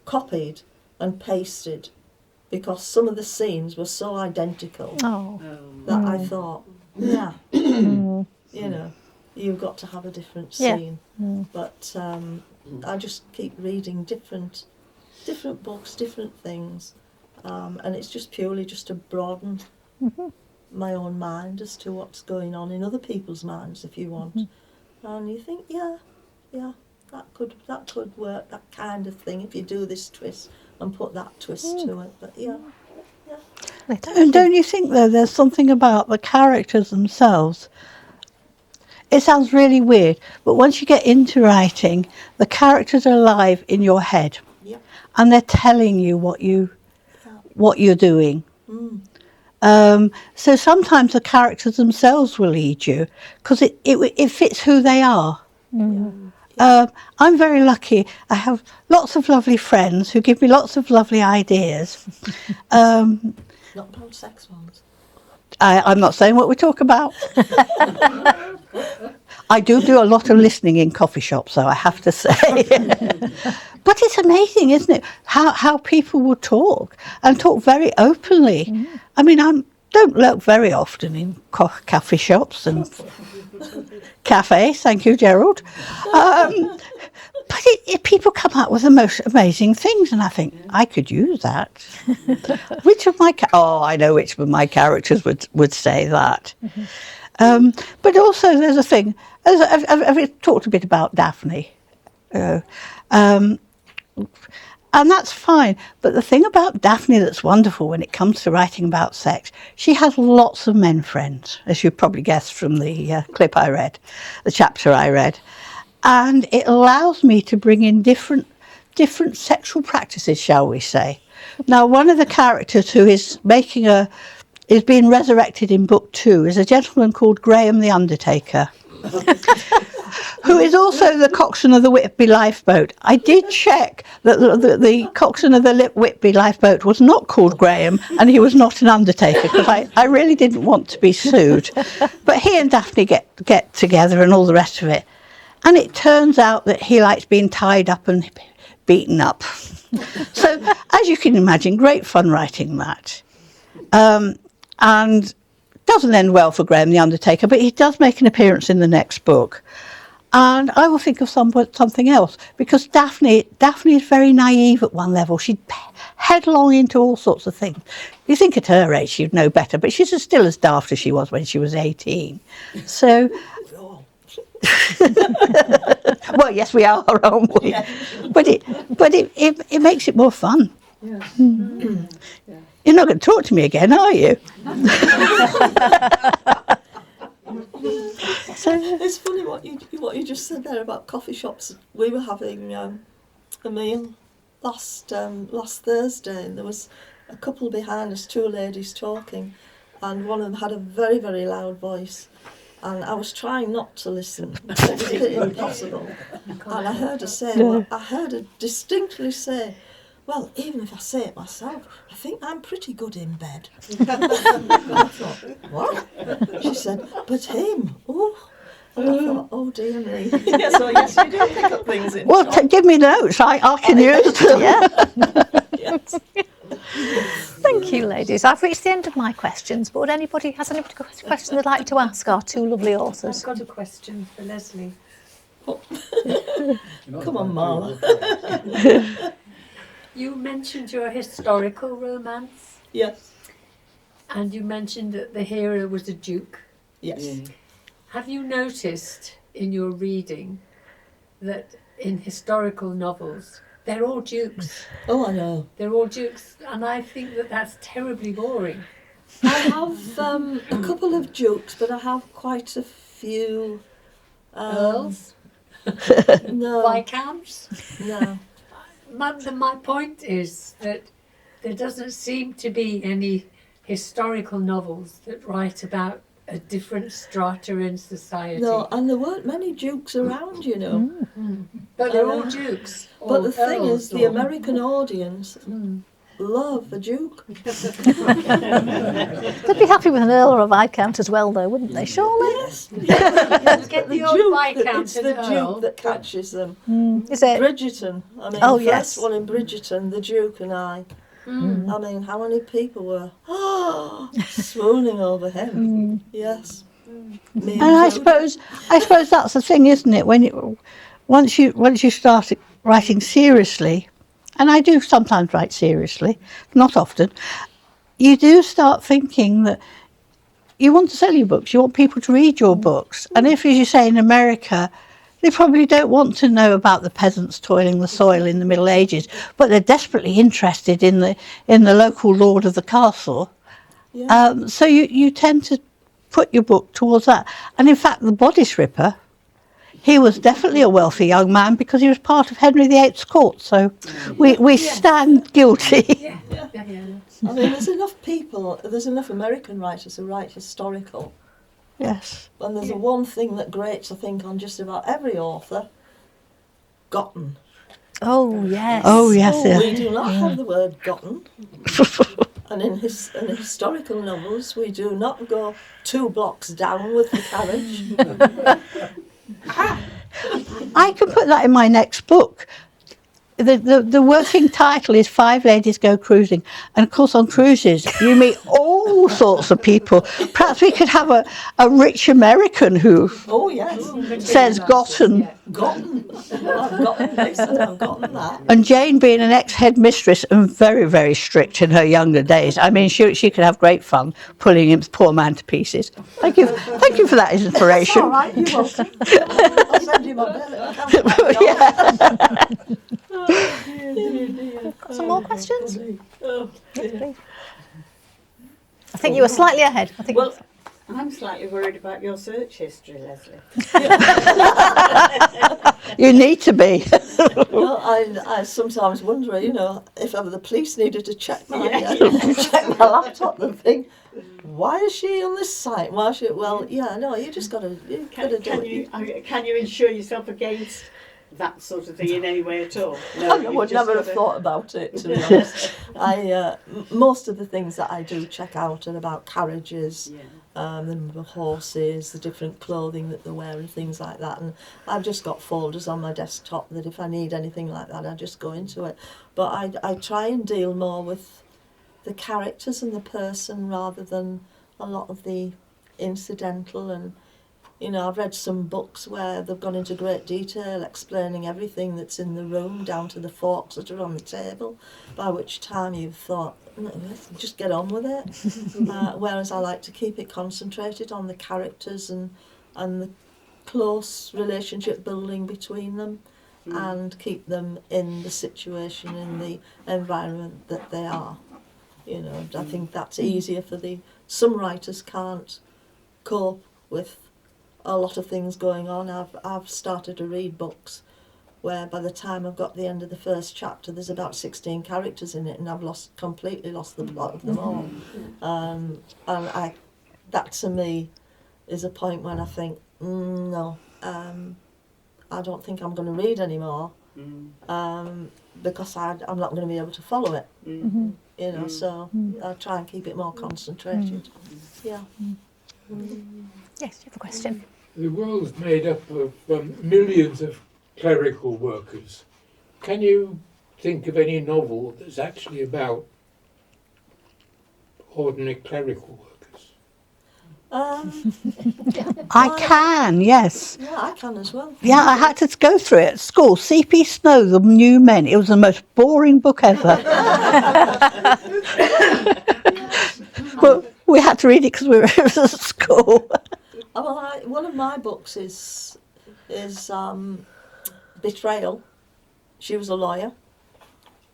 copied and pasted, because some of the scenes were so identical that I thought, you've got to have a different scene. But I just keep reading different books, different things, and it's just purely just to broaden my own mind as to what's going on in other people's minds, if you want. And you think, that could work, that kind of thing, if you do this twist and put that twist to it. But And don't you think, though, there's something about the characters themselves? It sounds really weird, but once you get into writing, the characters are alive in your head, and they're telling you what you're doing. So sometimes the characters themselves will lead you, because it fits who they are. I'm very lucky. I have lots of lovely friends who give me lots of lovely ideas. not about sex ones. I'm not saying what we talk about. I do a lot of listening in coffee shops, though, I have to say. But it's amazing, isn't it, how people will talk, and talk very openly. I mean, I don't look very often in coffee shops and cafes, thank you, Gerald. But people come up with the most amazing things, and I think, I could use that. Which of my... I know which of my characters would say that. But also there's a thing, I've talked a bit about Daphne. And that's fine. But the thing about Daphne that's wonderful when it comes to writing about sex, she has lots of men friends, as you probably guessed from the clip I read, the chapter I read. And it allows me to bring in different sexual practices, shall we say. Now, one of the characters who is being resurrected in book 2 is a gentleman called Graham the Undertaker, who is also the coxswain of the Whitby lifeboat. I did check that the coxswain of the Whitby lifeboat was not called Graham, and he was not an undertaker, because I really didn't want to be sued. But he and Daphne get together and all the rest of it. And it turns out that he likes being tied up and beaten up. So, as you can imagine, great fun writing that. And doesn't end well for Graham the Undertaker, but he does make an appearance in the next book. And I will think of something else, because Daphne is very naive at one level. She'd headlong into all sorts of things. You think at her age she'd know better, but she's still as daft as she was when she was 18. So... well, yes, we are, aren't we? Yeah. But it makes it more fun. Yeah. Mm. Yeah. You're not going to talk to me again, are you? So, it's funny what you just said there about coffee shops. We were having a meal last Thursday, and there was a couple behind us, 2 ladies talking, and one of them had a very, very loud voice. And I was trying not to listen. It was a bit impossible. And I heard her distinctly say, well, even if I say it myself, I think I'm pretty good in bed. I thought, what? She said, but him, oh. And I thought, oh dear me. Yeah, so yes, you do pick up things in. Well, give me notes, I can use them. Yeah. Yes. Thank you, ladies. I've reached the end of my questions, but has anybody got a question they'd like to ask our 2 lovely authors? I've got a question for Lesley. Come on, Marla. You mentioned your historical romance. Yes. And you mentioned that the hero was a duke. Yes. Have you noticed in your reading that in historical novels, they're all dukes? Oh, I know. They're all dukes, and I think that that's terribly boring. I have a couple of dukes, but I have quite a few... Earls? No. Viscounts? No. My point is that there doesn't seem to be any historical novels that write about a different strata in society. No, and there weren't many dukes around, you know. Mm. But they're all dukes. But the thing is, the American audience love a duke. They'd be happy with an Earl or a Viscount as well, though, wouldn't they? Surely. Yes. Get the old Viscount it's and the Earl. duke that catches them. Is it? Bridgerton. I mean, Oh, the yes. first one in Bridgerton, the Duke and I. I mean, how many people were swooning over him? Yes. Me And I suppose that's the thing, isn't it? Once you start writing seriously, and I do sometimes write seriously, not often, you do start thinking that you want to sell your books, you want people to read your books. And if, as you say, in America, they probably don't want to know about the peasants toiling the soil in the Middle Ages, but they're desperately interested in the local lord of the castle. Yeah. So you tend to put your book towards that. And in fact, the bodice ripper, he was definitely a wealthy young man because he was part of Henry VIII's court. So we stand guilty. Yeah. I mean, there's enough American writers who write historical. Yes. And there's one thing that grates, I think, on just about every author: gotten. Oh, yes. Oh, yes. Yeah. We do not have the word gotten. And in historical novels, we do not go 2 blocks down with the carriage. I can put that in my next book. The working title is 5 Ladies Go Cruising. And of course on cruises you meet all all sorts of people. Perhaps we could have a rich American who Oh yes, says gotten. Yeah. gotten. I've gotten this and I've gotten that. And Jane being an ex-headmistress and very, very strict in her younger days. I mean, she could have great fun pulling him, poor man, to pieces. Thank you for that inspiration. All right, you're welcome. I'll send you my bill. Got some more questions? Oh, Yes, please. I think you were slightly ahead. I think. Well, I'm slightly worried about your search history, Lesley. You need to be. Well, I sometimes wonder, if ever the police needed to check my laptop and think, why is she on this site? Why is she? Well, yeah, no, you just gotta do it. Can you insure yourself against that sort of thing in any way at all? I would never have thought about it, to be honest. Most of the things that I do check out are about carriages, the horses, the different clothing that they wear and things like that. And I've just got folders on my desktop that if I need anything like that, I just go into it. But I try and deal more with the characters and the person rather than a lot of the incidental. And I've read some books where they've gone into great detail explaining everything that's in the room down to the forks that are on the table, by which time you've thought, no, just get on with it. Whereas I like to keep it concentrated on the characters and the close relationship building between them and keep them in the situation, in the environment that they are. I think that's easier for some writers can't cope with a lot of things going on. I've started to read books where by the time I've got the end of the first chapter there's about 16 characters in it and I've completely lost the plot of them all. And that to me is a point when I think, no, I don't think I'm going to read anymore because I'm not going to be able to follow it. So I try and keep it more concentrated. Yeah. Yes, you have a question. The world's made up of millions of clerical workers. Can you think of any novel that's actually about ordinary clerical workers? I can, yes. Yeah, I can as well. Yeah, I had to go through it at school. C.P. Snow, The New Men. It was the most boring book ever. But we had to read it because we were at school. One of my books is Betrayal. She was a lawyer.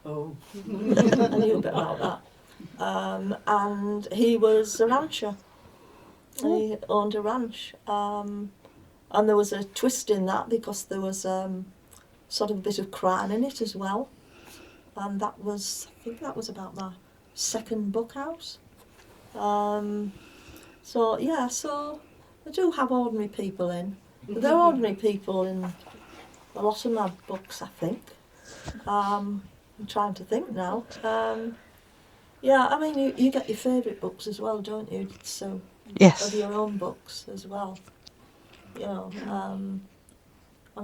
Oh. I knew a bit about that. And he was a rancher. He owned a ranch. And there was a twist in that because there was sort of a bit of crime in it as well. And I think that was about my second book out. So I do have ordinary people in. But there are ordinary people in a lot of my books, I think. I'm trying to think now. You get your favourite books as well, don't you? So Yes. of your own books as well. I'm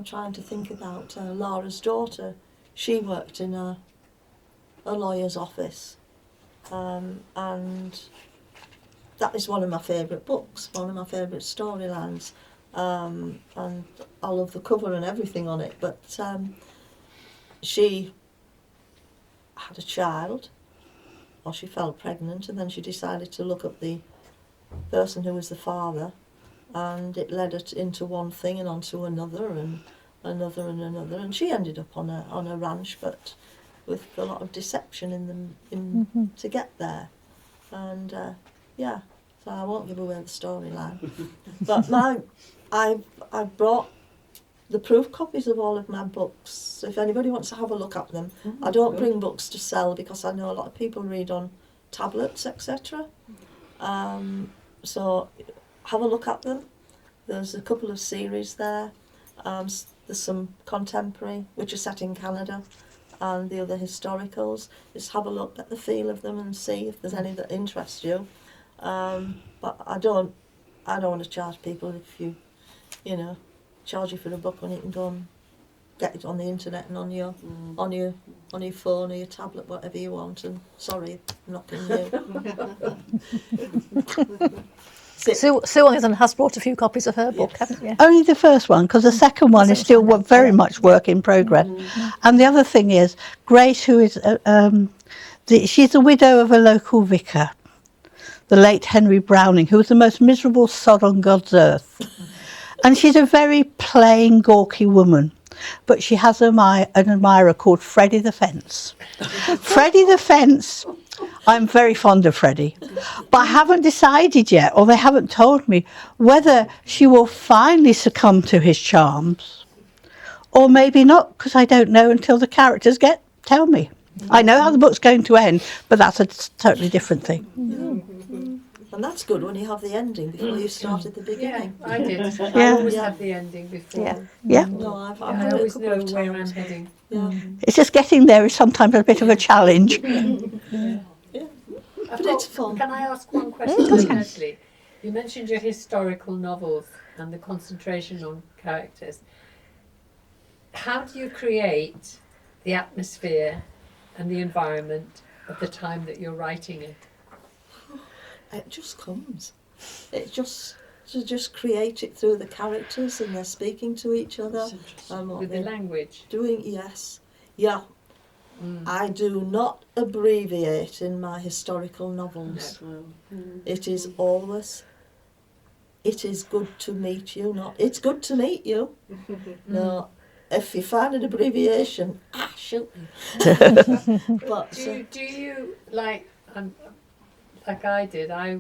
trying to think about Laura's daughter. She worked in a lawyer's office, and that is one of my favourite books, one of my favourite storylines, and I love the cover and everything on it. But she had a child, or she fell pregnant, and then she decided to look up the person who was the father, and it led her into one thing and onto another and another and another, and she ended up on a ranch, but with a lot of deception to get there. And so I won't give away the storyline. But I've brought the proof copies of all of my books, so if anybody wants to have a look at them. I don't bring books to sell because I know a lot of people read on tablets, etc. So have a look at them. There's a couple of series there. There's some contemporary, which are set in Canada, and the other historicals. Just have a look at the feel of them and see if there's any that interest you. But I don't want to charge people if you charge you for a book when you can go and get it on the internet and on your phone or your tablet, whatever you want. And sorry, knocking you. Sue has brought a few copies of her book, haven't you? Only the first one, because the second one is still very much work in progress. And the other thing is, Grace, who is, she's the widow of a local vicar, the late Henry Browning, who was the most miserable sod on God's earth. And she's a very plain, gawky woman. But she has an admirer called Freddie the Fence. Freddie the Fence, I'm very fond of Freddie, but I haven't decided yet, or they haven't told me, whether she will finally succumb to his charms, or maybe not, because I don't know until the characters tell me. I know how the book's going to end, but that's a totally different thing. And that's good when you have the ending before you start at the beginning. Yeah, I did. I Yeah. always have the ending before. Yeah. No, I've I heard it a always couple know of where I'm times. heading. Yeah. It's just getting there is sometimes a bit of a challenge. But it's fun. Can I ask one question, Lesley? You mentioned your historical novels and the concentration on characters. How do you create the atmosphere and the environment of the time that you're writing it? It just comes. It just to just create it through the characters and they're speaking to each other and what With the they're language? doing. Yes, yeah. I do not abbreviate in my historical novels. It is always, it is good to meet you, not it's good to meet you. No, if you find an abbreviation, shoot. But Do you like I did? I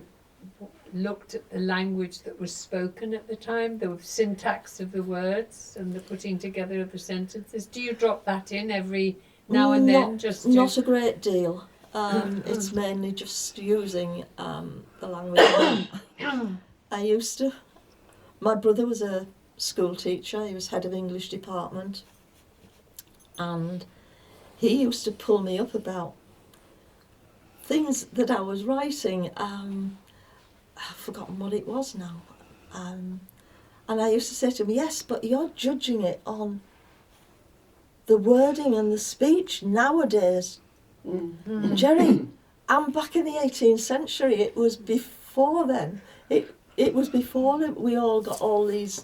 looked at the language that was spoken at the time, the syntax of the words and the putting together of the sentences. Do you drop that in every now and then? Not a great deal. It's mainly just using the language. I used to. My brother was a school teacher. He was head of English department, and he used to pull me up about things that I was writing. I've forgotten what it was now. And I used to say to him, yes, but you're judging it on the wording and the speech nowadays. Jerry, I'm back in the 18th century. It was before then. It was before that we all got all these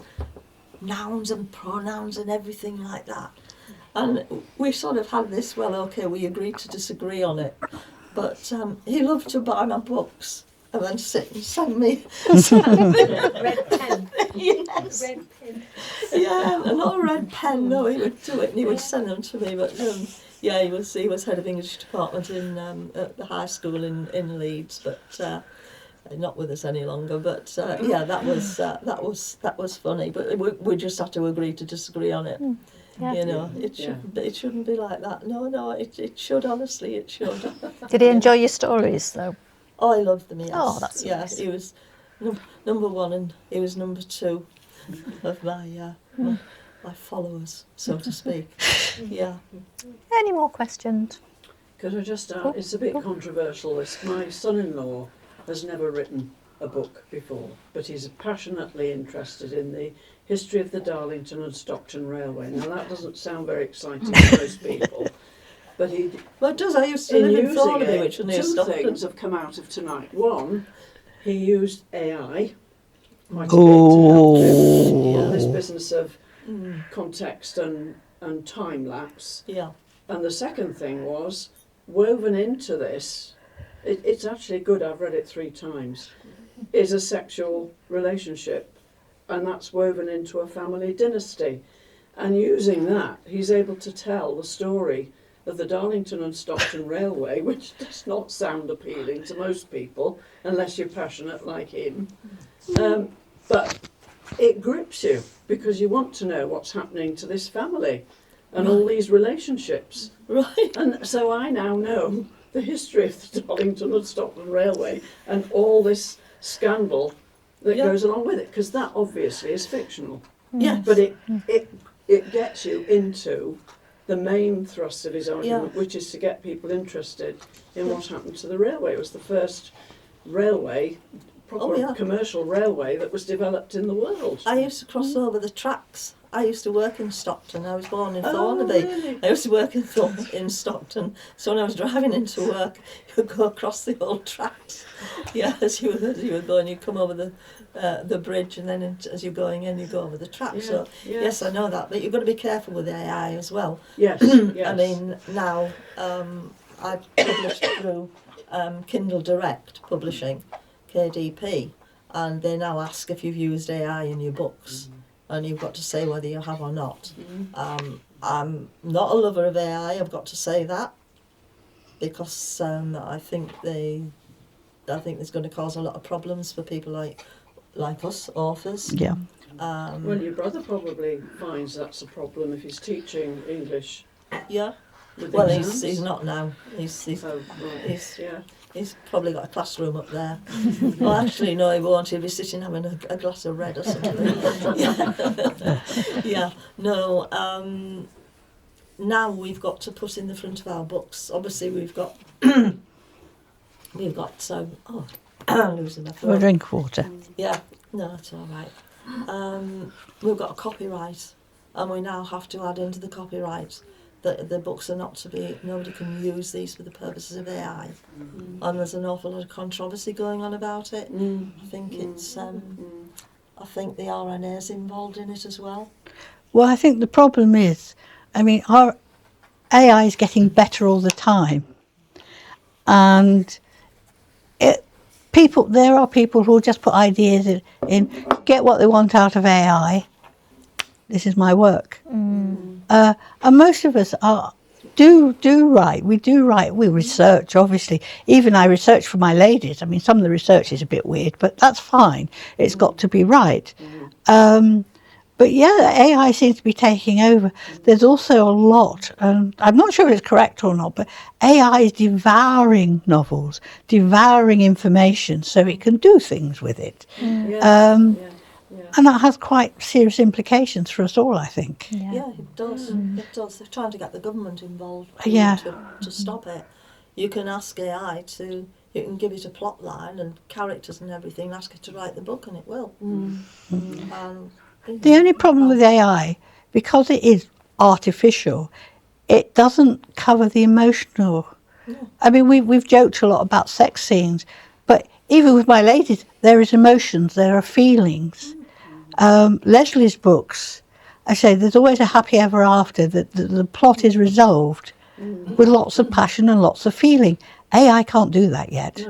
nouns and pronouns and everything like that. And we sort of had this, well, okay, we agreed to disagree on it. But he loved to buy my books and then sit and send me. Red pen. Yes. Red pen. Yeah, an old red pen. No, he would do it and he would send them to me. But yeah, he was head of English department in at the high school in Leeds, but not with us any longer. But yeah, that was funny. But we just had to agree to disagree on it. Yeah. You know, it shouldn't be like that. No, it should, honestly, it should. Did he enjoy your stories, though? Oh, I loved them, yes. Oh, that's nice. He was number one and he was number two of my followers, so to speak. Yeah. Any more questions? Could I just add, it's a bit controversial this. My son-in-law has never written a book before, but he's passionately interested in the history of the Darlington and Stockton Railway. Now that doesn't sound very exciting to most people, but Well, it does. I used to live in Thornaby, which was near two Stockton. things have come out of tonight. One, he used AI quite a bit Oh. to help him in this business of context and time lapse. Yeah. And the second thing was, woven into this, it's actually good, I've read it 3 times, is a sexual relationship. And that's woven into a family dynasty. And using that, he's able to tell the story of the Darlington and Stockton Railway, which does not sound appealing to most people, unless you're passionate like him. But it grips you, because you want to know what's happening to this family and all these relationships. Right. And so I now know the history of the Darlington and Stockton Railway and all this scandal that goes along with it, because that obviously is fictional. Yes. But it gets you into the main thrust of his argument, which is to get people interested in what happened to the railway. It was the first railway proper commercial railway that was developed in the world. I used to cross over the tracks. I used to work in Stockton. I was born in Thornaby. Really? I used to work in Stockton. So when I was driving into work, you would go across the old tracks. Yeah, as you were going, you come over the bridge, and then as you're going in, you go over the tracks. Yeah, So yes, I know that. But you've got to be careful with AI as well. Yes, yes. I mean, now I published through Kindle Direct Publishing, KDP, and they now ask if you've used AI in your books, and you've got to say whether you have or not. I'm not a lover of AI, I've got to say that, because I think it's going to cause a lot of problems for people like us, authors. Yeah. Well, your brother probably finds that's a problem if he's teaching English. Yeah. with Well, exams. he's not now. Oh, right. He's probably got a classroom up there. Well, actually, no, he won't. He'll be sitting having a glass of red or something. Yeah. No. Now we've got to put in the front of our books. Obviously, we've got I'm losing my For throat. drink water. Yeah. No, it's all right. We've got a copyright, and we now have to add into the copyright that the books are not to be, nobody can use these for the purposes of AI. And there's an awful lot of controversy going on about it. I think it's, I think the RNA's involved in it as well. Well, I think the problem is, I mean, our AI is getting better all the time. And there are people who will just put ideas in, get what they want out of AI. This is my work. And most of us do write. We do write. We research, obviously. Even I research for my ladies. I mean, some of the research is a bit weird, but that's fine. It's got to be right. But yeah, AI seems to be taking over. There's also a lot, and I'm not sure if it's correct or not, but AI is devouring novels, devouring information, so it can do things with it. And that has quite serious implications for us all, I think. Yeah, it does. It does. They're trying to get the government involved to stop it. You can ask AI you can give it a plot line and characters and everything, ask it to write the book, and it will. The only problem with AI, because it is artificial, it doesn't cover the emotional. I mean, we've joked a lot about sex scenes, but even with my ladies, there is emotions, there are feelings. Lesley's books, I say there's always a happy ever after, that the plot is resolved with lots of passion and lots of feeling. AI can't do that yet.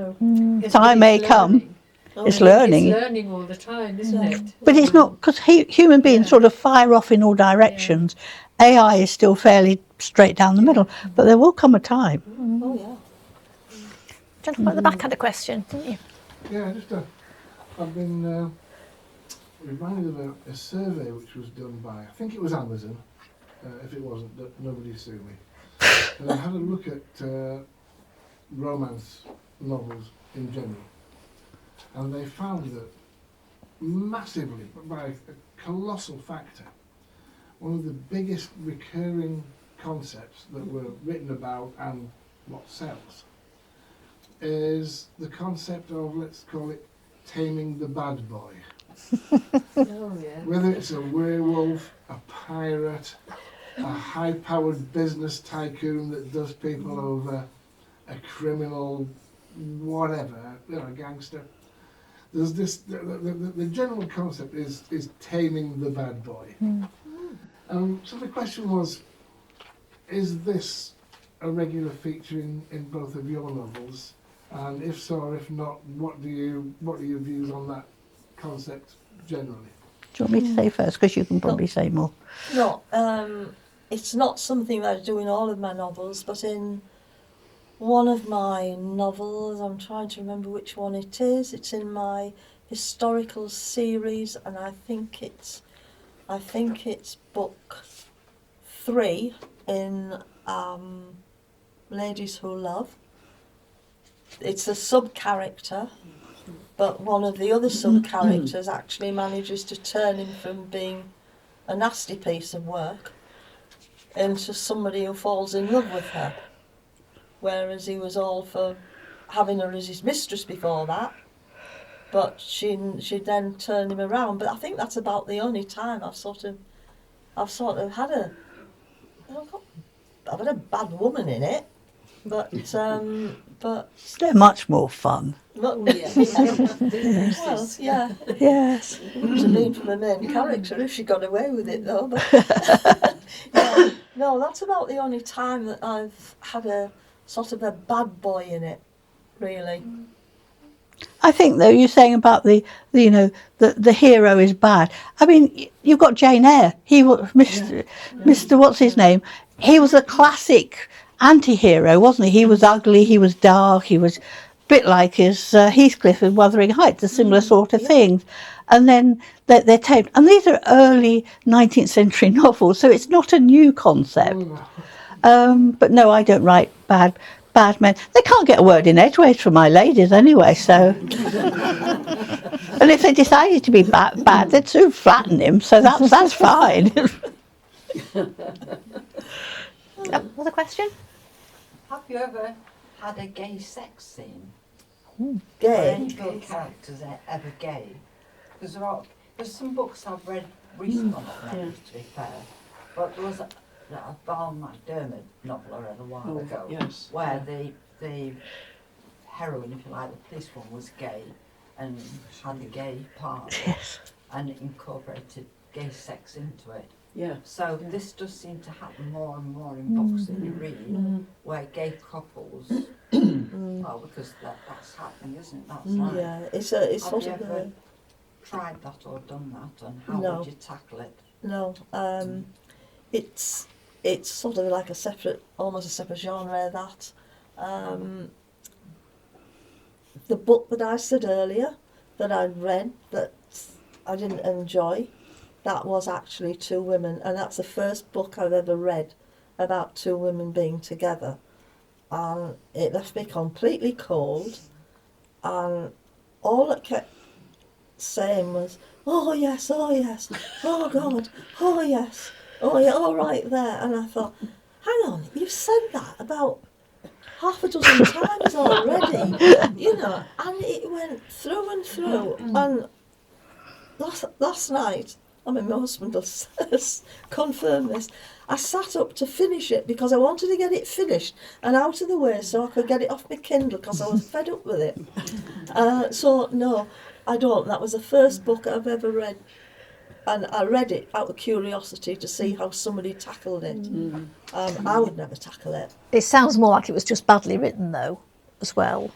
Time may come. It's learning. It's learning all the time, isn't it? But it's not, because human beings sort of fire off in all directions. AI is still fairly straight down the middle, but there will come a time. Oh, yeah. Gentleman at the back had a question, didn't you? Yeah, I've been reminded of a survey which was done by, I think it was Amazon. If it wasn't, nobody sue me. And I had a look at romance novels in general. And they found that massively, by a colossal factor, one of the biggest recurring concepts that were written about and what sells is the concept of, let's call it, taming the bad boy. Whether it's a werewolf, a pirate, a high-powered business tycoon that does people over, a criminal, whatever, a gangster. There's this, the general concept is taming the bad boy. So the question was, is this a regular feature in both of your novels? And if so, or if not, what are your views on that concept generally? Do you want me to say first? Because you can probably say more. No, it's not something that I do in all of my novels, but in one of my novels, I'm trying to remember which one it is. It's in my historical series, and I think it's book 3 in Ladies Who Love. It's a sub-character, but one of the other sub-characters actually manages to turn him from being a nasty piece of work into somebody who falls in love with her. Whereas he was all for having her as his mistress before that. but she then turned him around. But I think that's about the only time I've sort of had I've had a bad woman in it, but They're much more fun. well, yeah. Yes. Wouldn't have been for the main character if she got away with it though. But yeah, no, that's about the only time that I've had a sort of a bad boy in it, really. I think though you're saying about the hero is bad. I mean, you've got Jane Eyre. He was Mr. What's his name? He was a classic anti-hero, wasn't he? He was ugly. He was dark. He was a bit like his Heathcliff in Wuthering Heights, a similar sort of things. And then they're tamed. And these are early 19th century novels, so it's not a new concept. But no, I don't write bad men. They can't get a word in edgeways from my ladies anyway, so. And if they decided to be bad, they'd soon flatten him, so that's fine. Another question? Have you ever had a gay sex scene? Are Gay. any of your characters ever gay? Because there's some books I've read recently, not many to be fair, but there was a Val McDermott novel I read a while ago, yes. where the heroine, if you like, the police one, was gay and had a gay part and incorporated gay sex into it. Yeah. So this does seem to happen more and more in books that you read, where gay couples, well, because that's happening, isn't it? That's right. Yeah, it's sort Have of you ever tried that or done that, and how No. would you tackle it? no. It's sort of like almost a separate genre. That the book that I said earlier that I read that I didn't enjoy, that was actually two women, and that's the first book I've ever read about two women being together, and it left me completely cold, and all it kept saying was, oh yes, oh God, oh yes, oh yeah, all right there. And I thought, hang on, you've said that about half a dozen times already, and it went through and through. And last night, I mean, my husband will confirm this, I sat up to finish it because I wanted to get it finished and out of the way so I could get it off my Kindle because I was fed up with it. So no, I don't. That was the first book I've ever read, and I read it out of curiosity to see how somebody tackled it. I would never tackle it. It sounds more like it was just badly written, though, as well.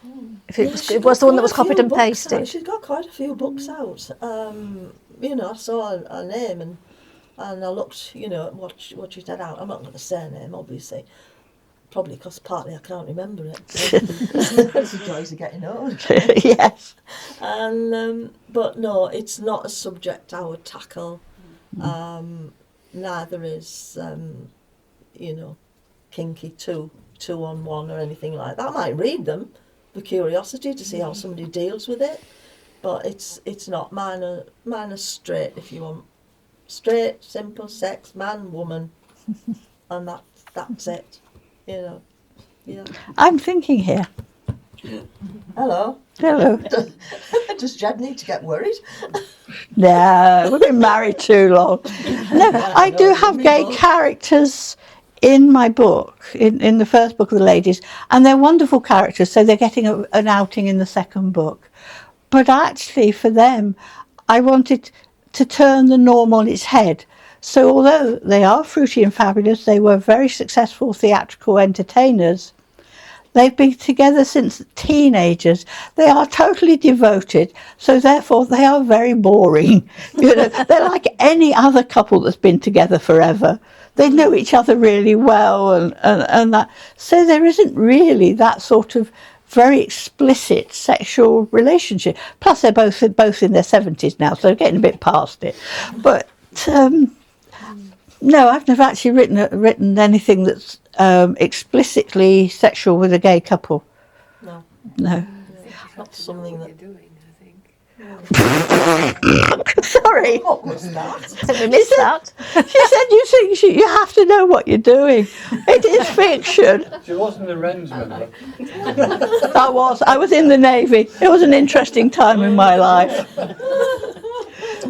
If it was the one that was copied and pasted. She's got quite a few books out. I saw her name and I looked, at what she had out. I'm not going to say her name, obviously. Probably because partly I can't remember it. That's the joys of getting old. Yes. And but no, it's not a subject I would tackle. Neither is kinky two-on-one or anything like that. I might read them for curiosity to see how somebody deals with it, but it's not. Mine are straight, if you want. Straight, simple sex, man, woman, and that's it. Yeah. I'm thinking here. Hello. Does Jed need to get worried? No, we've been married too long. No, I do have gay characters in my book, in the first book of the ladies, and they're wonderful characters, so they're getting an outing in the second book. But actually, for them, I wanted to turn the norm on its head. So although they are fruity and fabulous, they were very successful theatrical entertainers. They've been together since teenagers. They are totally devoted, so therefore they are very boring. They're like any other couple that's been together forever. They know each other really well, and that. So there isn't really that sort of very explicit sexual relationship. Plus, they're both in their 70s now, so they're getting a bit past it. But no, I've never actually written anything that's explicitly sexual with a gay couple. No. No. Not something what that. you're doing, I think. Sorry. What was that? We missed that. She said you have to know what you're doing. It is fiction. She wasn't a Wren's member. I was in the Navy. It was an interesting time in my life.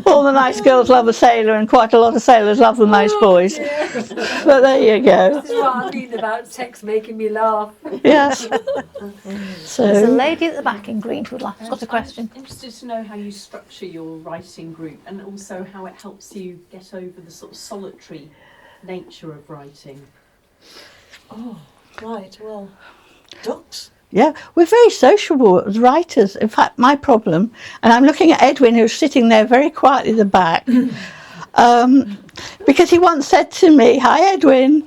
All the nice girls love a sailor, and quite a lot of sailors love the nice boys. But there you go. This is what I mean about sex making me laugh. Yes. There's a So lady at the back in green who would like, got a question. I'm interested to know how you structure your writing group and also how it helps you get over the sort of solitary nature of writing. Oh, right. Well, ducks. yeah, we're very sociable as writers. In fact, my problem, and I'm looking at Edwin, who's sitting there very quietly at the back, because he once said to me, "Hi, Edwin."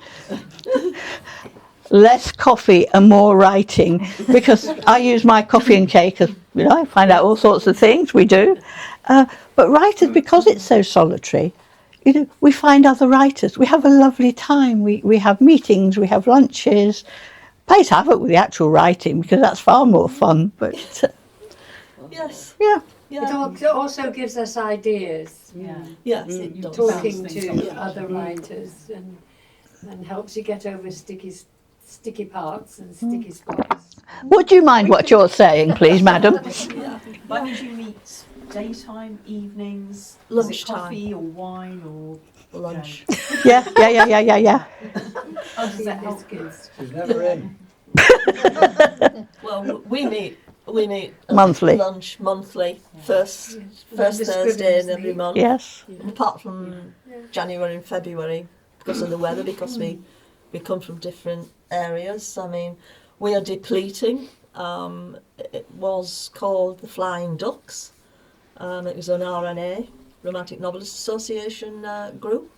Less coffee and more writing, because I use my coffee and cake as, I find out all sorts of things, we do. But writers, because it's so solitary, we find other writers. We have a lovely time. We have meetings, we have lunches. Plays havoc with the actual writing, because that's far more fun. But Yes. yeah, Yeah. It also gives us ideas. Yeah. Yes, it does. Talking Bounce to things off. other writers and helps you get over sticky parts and sticky spots. would you mind what you're saying, please, madam? When did you meet? Daytime, evenings? Is it Lunchtime. coffee or wine or Lunch. Yeah. how does that help you? She's never in. Well, we meet Monthly. lunch monthly, first The Thursday in Scribner's every meet. month. Yes. Apart from January and February, because of the weather, because we come from different areas. I mean, we are depleting. It was called the Flying Ducks. It was an RNA, Romantic Novelists Association group.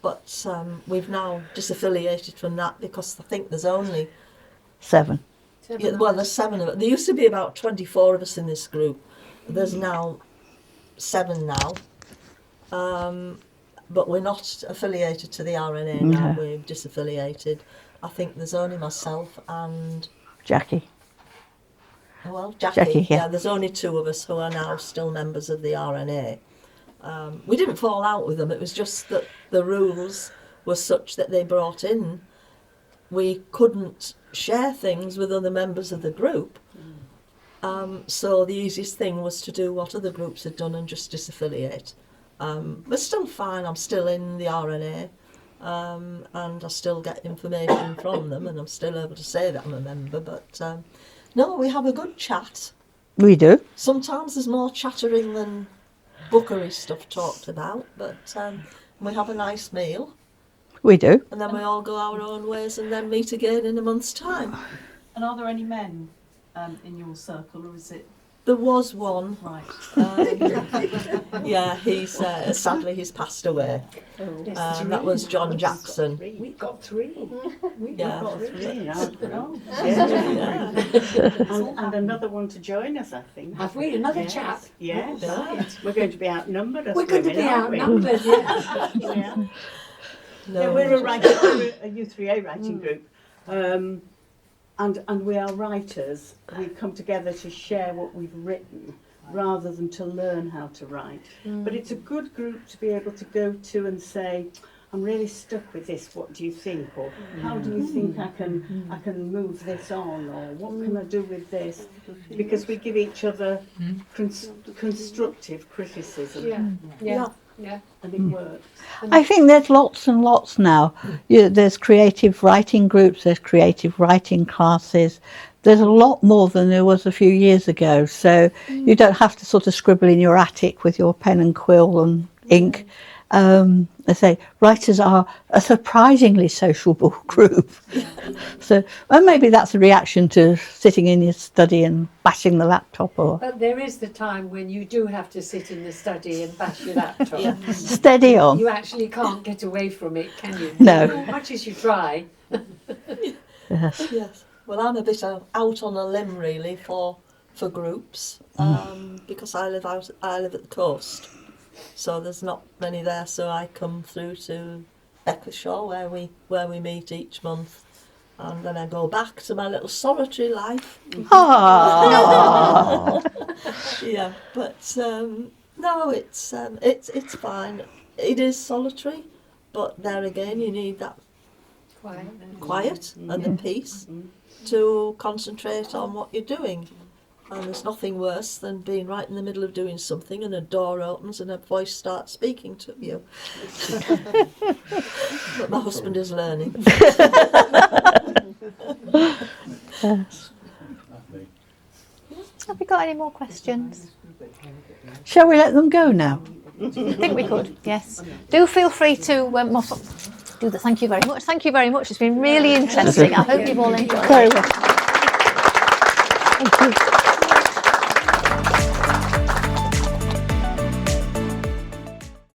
But we've now disaffiliated from that because I think there's only, 7. there's 7 of us. There used to be about 24 of us in this group. There's now 7 now. But we're not affiliated to the RNA now, No. we're disaffiliated. I think there's only myself and, Jackie. Jackie. Yeah. There's only 2 of us who are now still members of the RNA. We didn't fall out with them, it was just that the rules were such that they brought in. We couldn't share things with other members of the group. So the easiest thing was to do what other groups had done and just disaffiliate. But still fine, I'm still in the RNA, and I still get information from them, and I'm still able to say that I'm a member, but no, we have a good chat. We do. Sometimes there's more chattering than bookery stuff talked about, but we have a nice meal, We do. and then we all go our own ways and then meet again in a month's time. And are there any men in your circle, or is it There was one. right? Yeah, he's sadly he's passed away. That was John Jackson. We got 3. Yeah. And another one to join us, I think. Have we? Another Yes. chap? Yes. Right. We're going to be outnumbered as We're going to women, be aren't we? outnumbered, yeah. Yeah. No. Yeah, we're a U3A writing group. And we are writers. We come together to share what we've written rather than to learn how to write. But it's a good group to be able to go to and say, I'm really stuck with this, what do you think? Or how do you think I can move this on? Or what can I do with this? Because we give each other constructive criticism. Yeah. And it works. I think there's lots and lots now. There's creative writing groups, there's creative writing classes. There's a lot more than there was a few years ago. So you don't have to sort of scribble in your attic with your pen and quill and ink. I say writers are a surprisingly sociable group. So, and maybe that's a reaction to sitting in your study and bashing the laptop or But there is the time when you do have to sit in the study and bash your laptop. steady on. You actually can't get away from it, can you? No. As much as you try. Yes. Yes. Well, I'm a bit out on a limb really for groups because I live at the coast, so there's not many there. So I come through to Beckershaw where we meet each month, and then I go back to my little solitary life. Ah. Yeah, but no, it's fine. It is solitary, but there again, you need that quiet and the peace to concentrate on what you're doing. And there's nothing worse than being right in the middle of doing something and a door opens and a voice starts speaking to you. But my husband is learning. Have we got any more questions? Shall we let them go now? I think we could, yes. Do feel free to do the thank you very much. Thank you very much. It's been really interesting. I hope you've all enjoyed it. Very well. Thank you.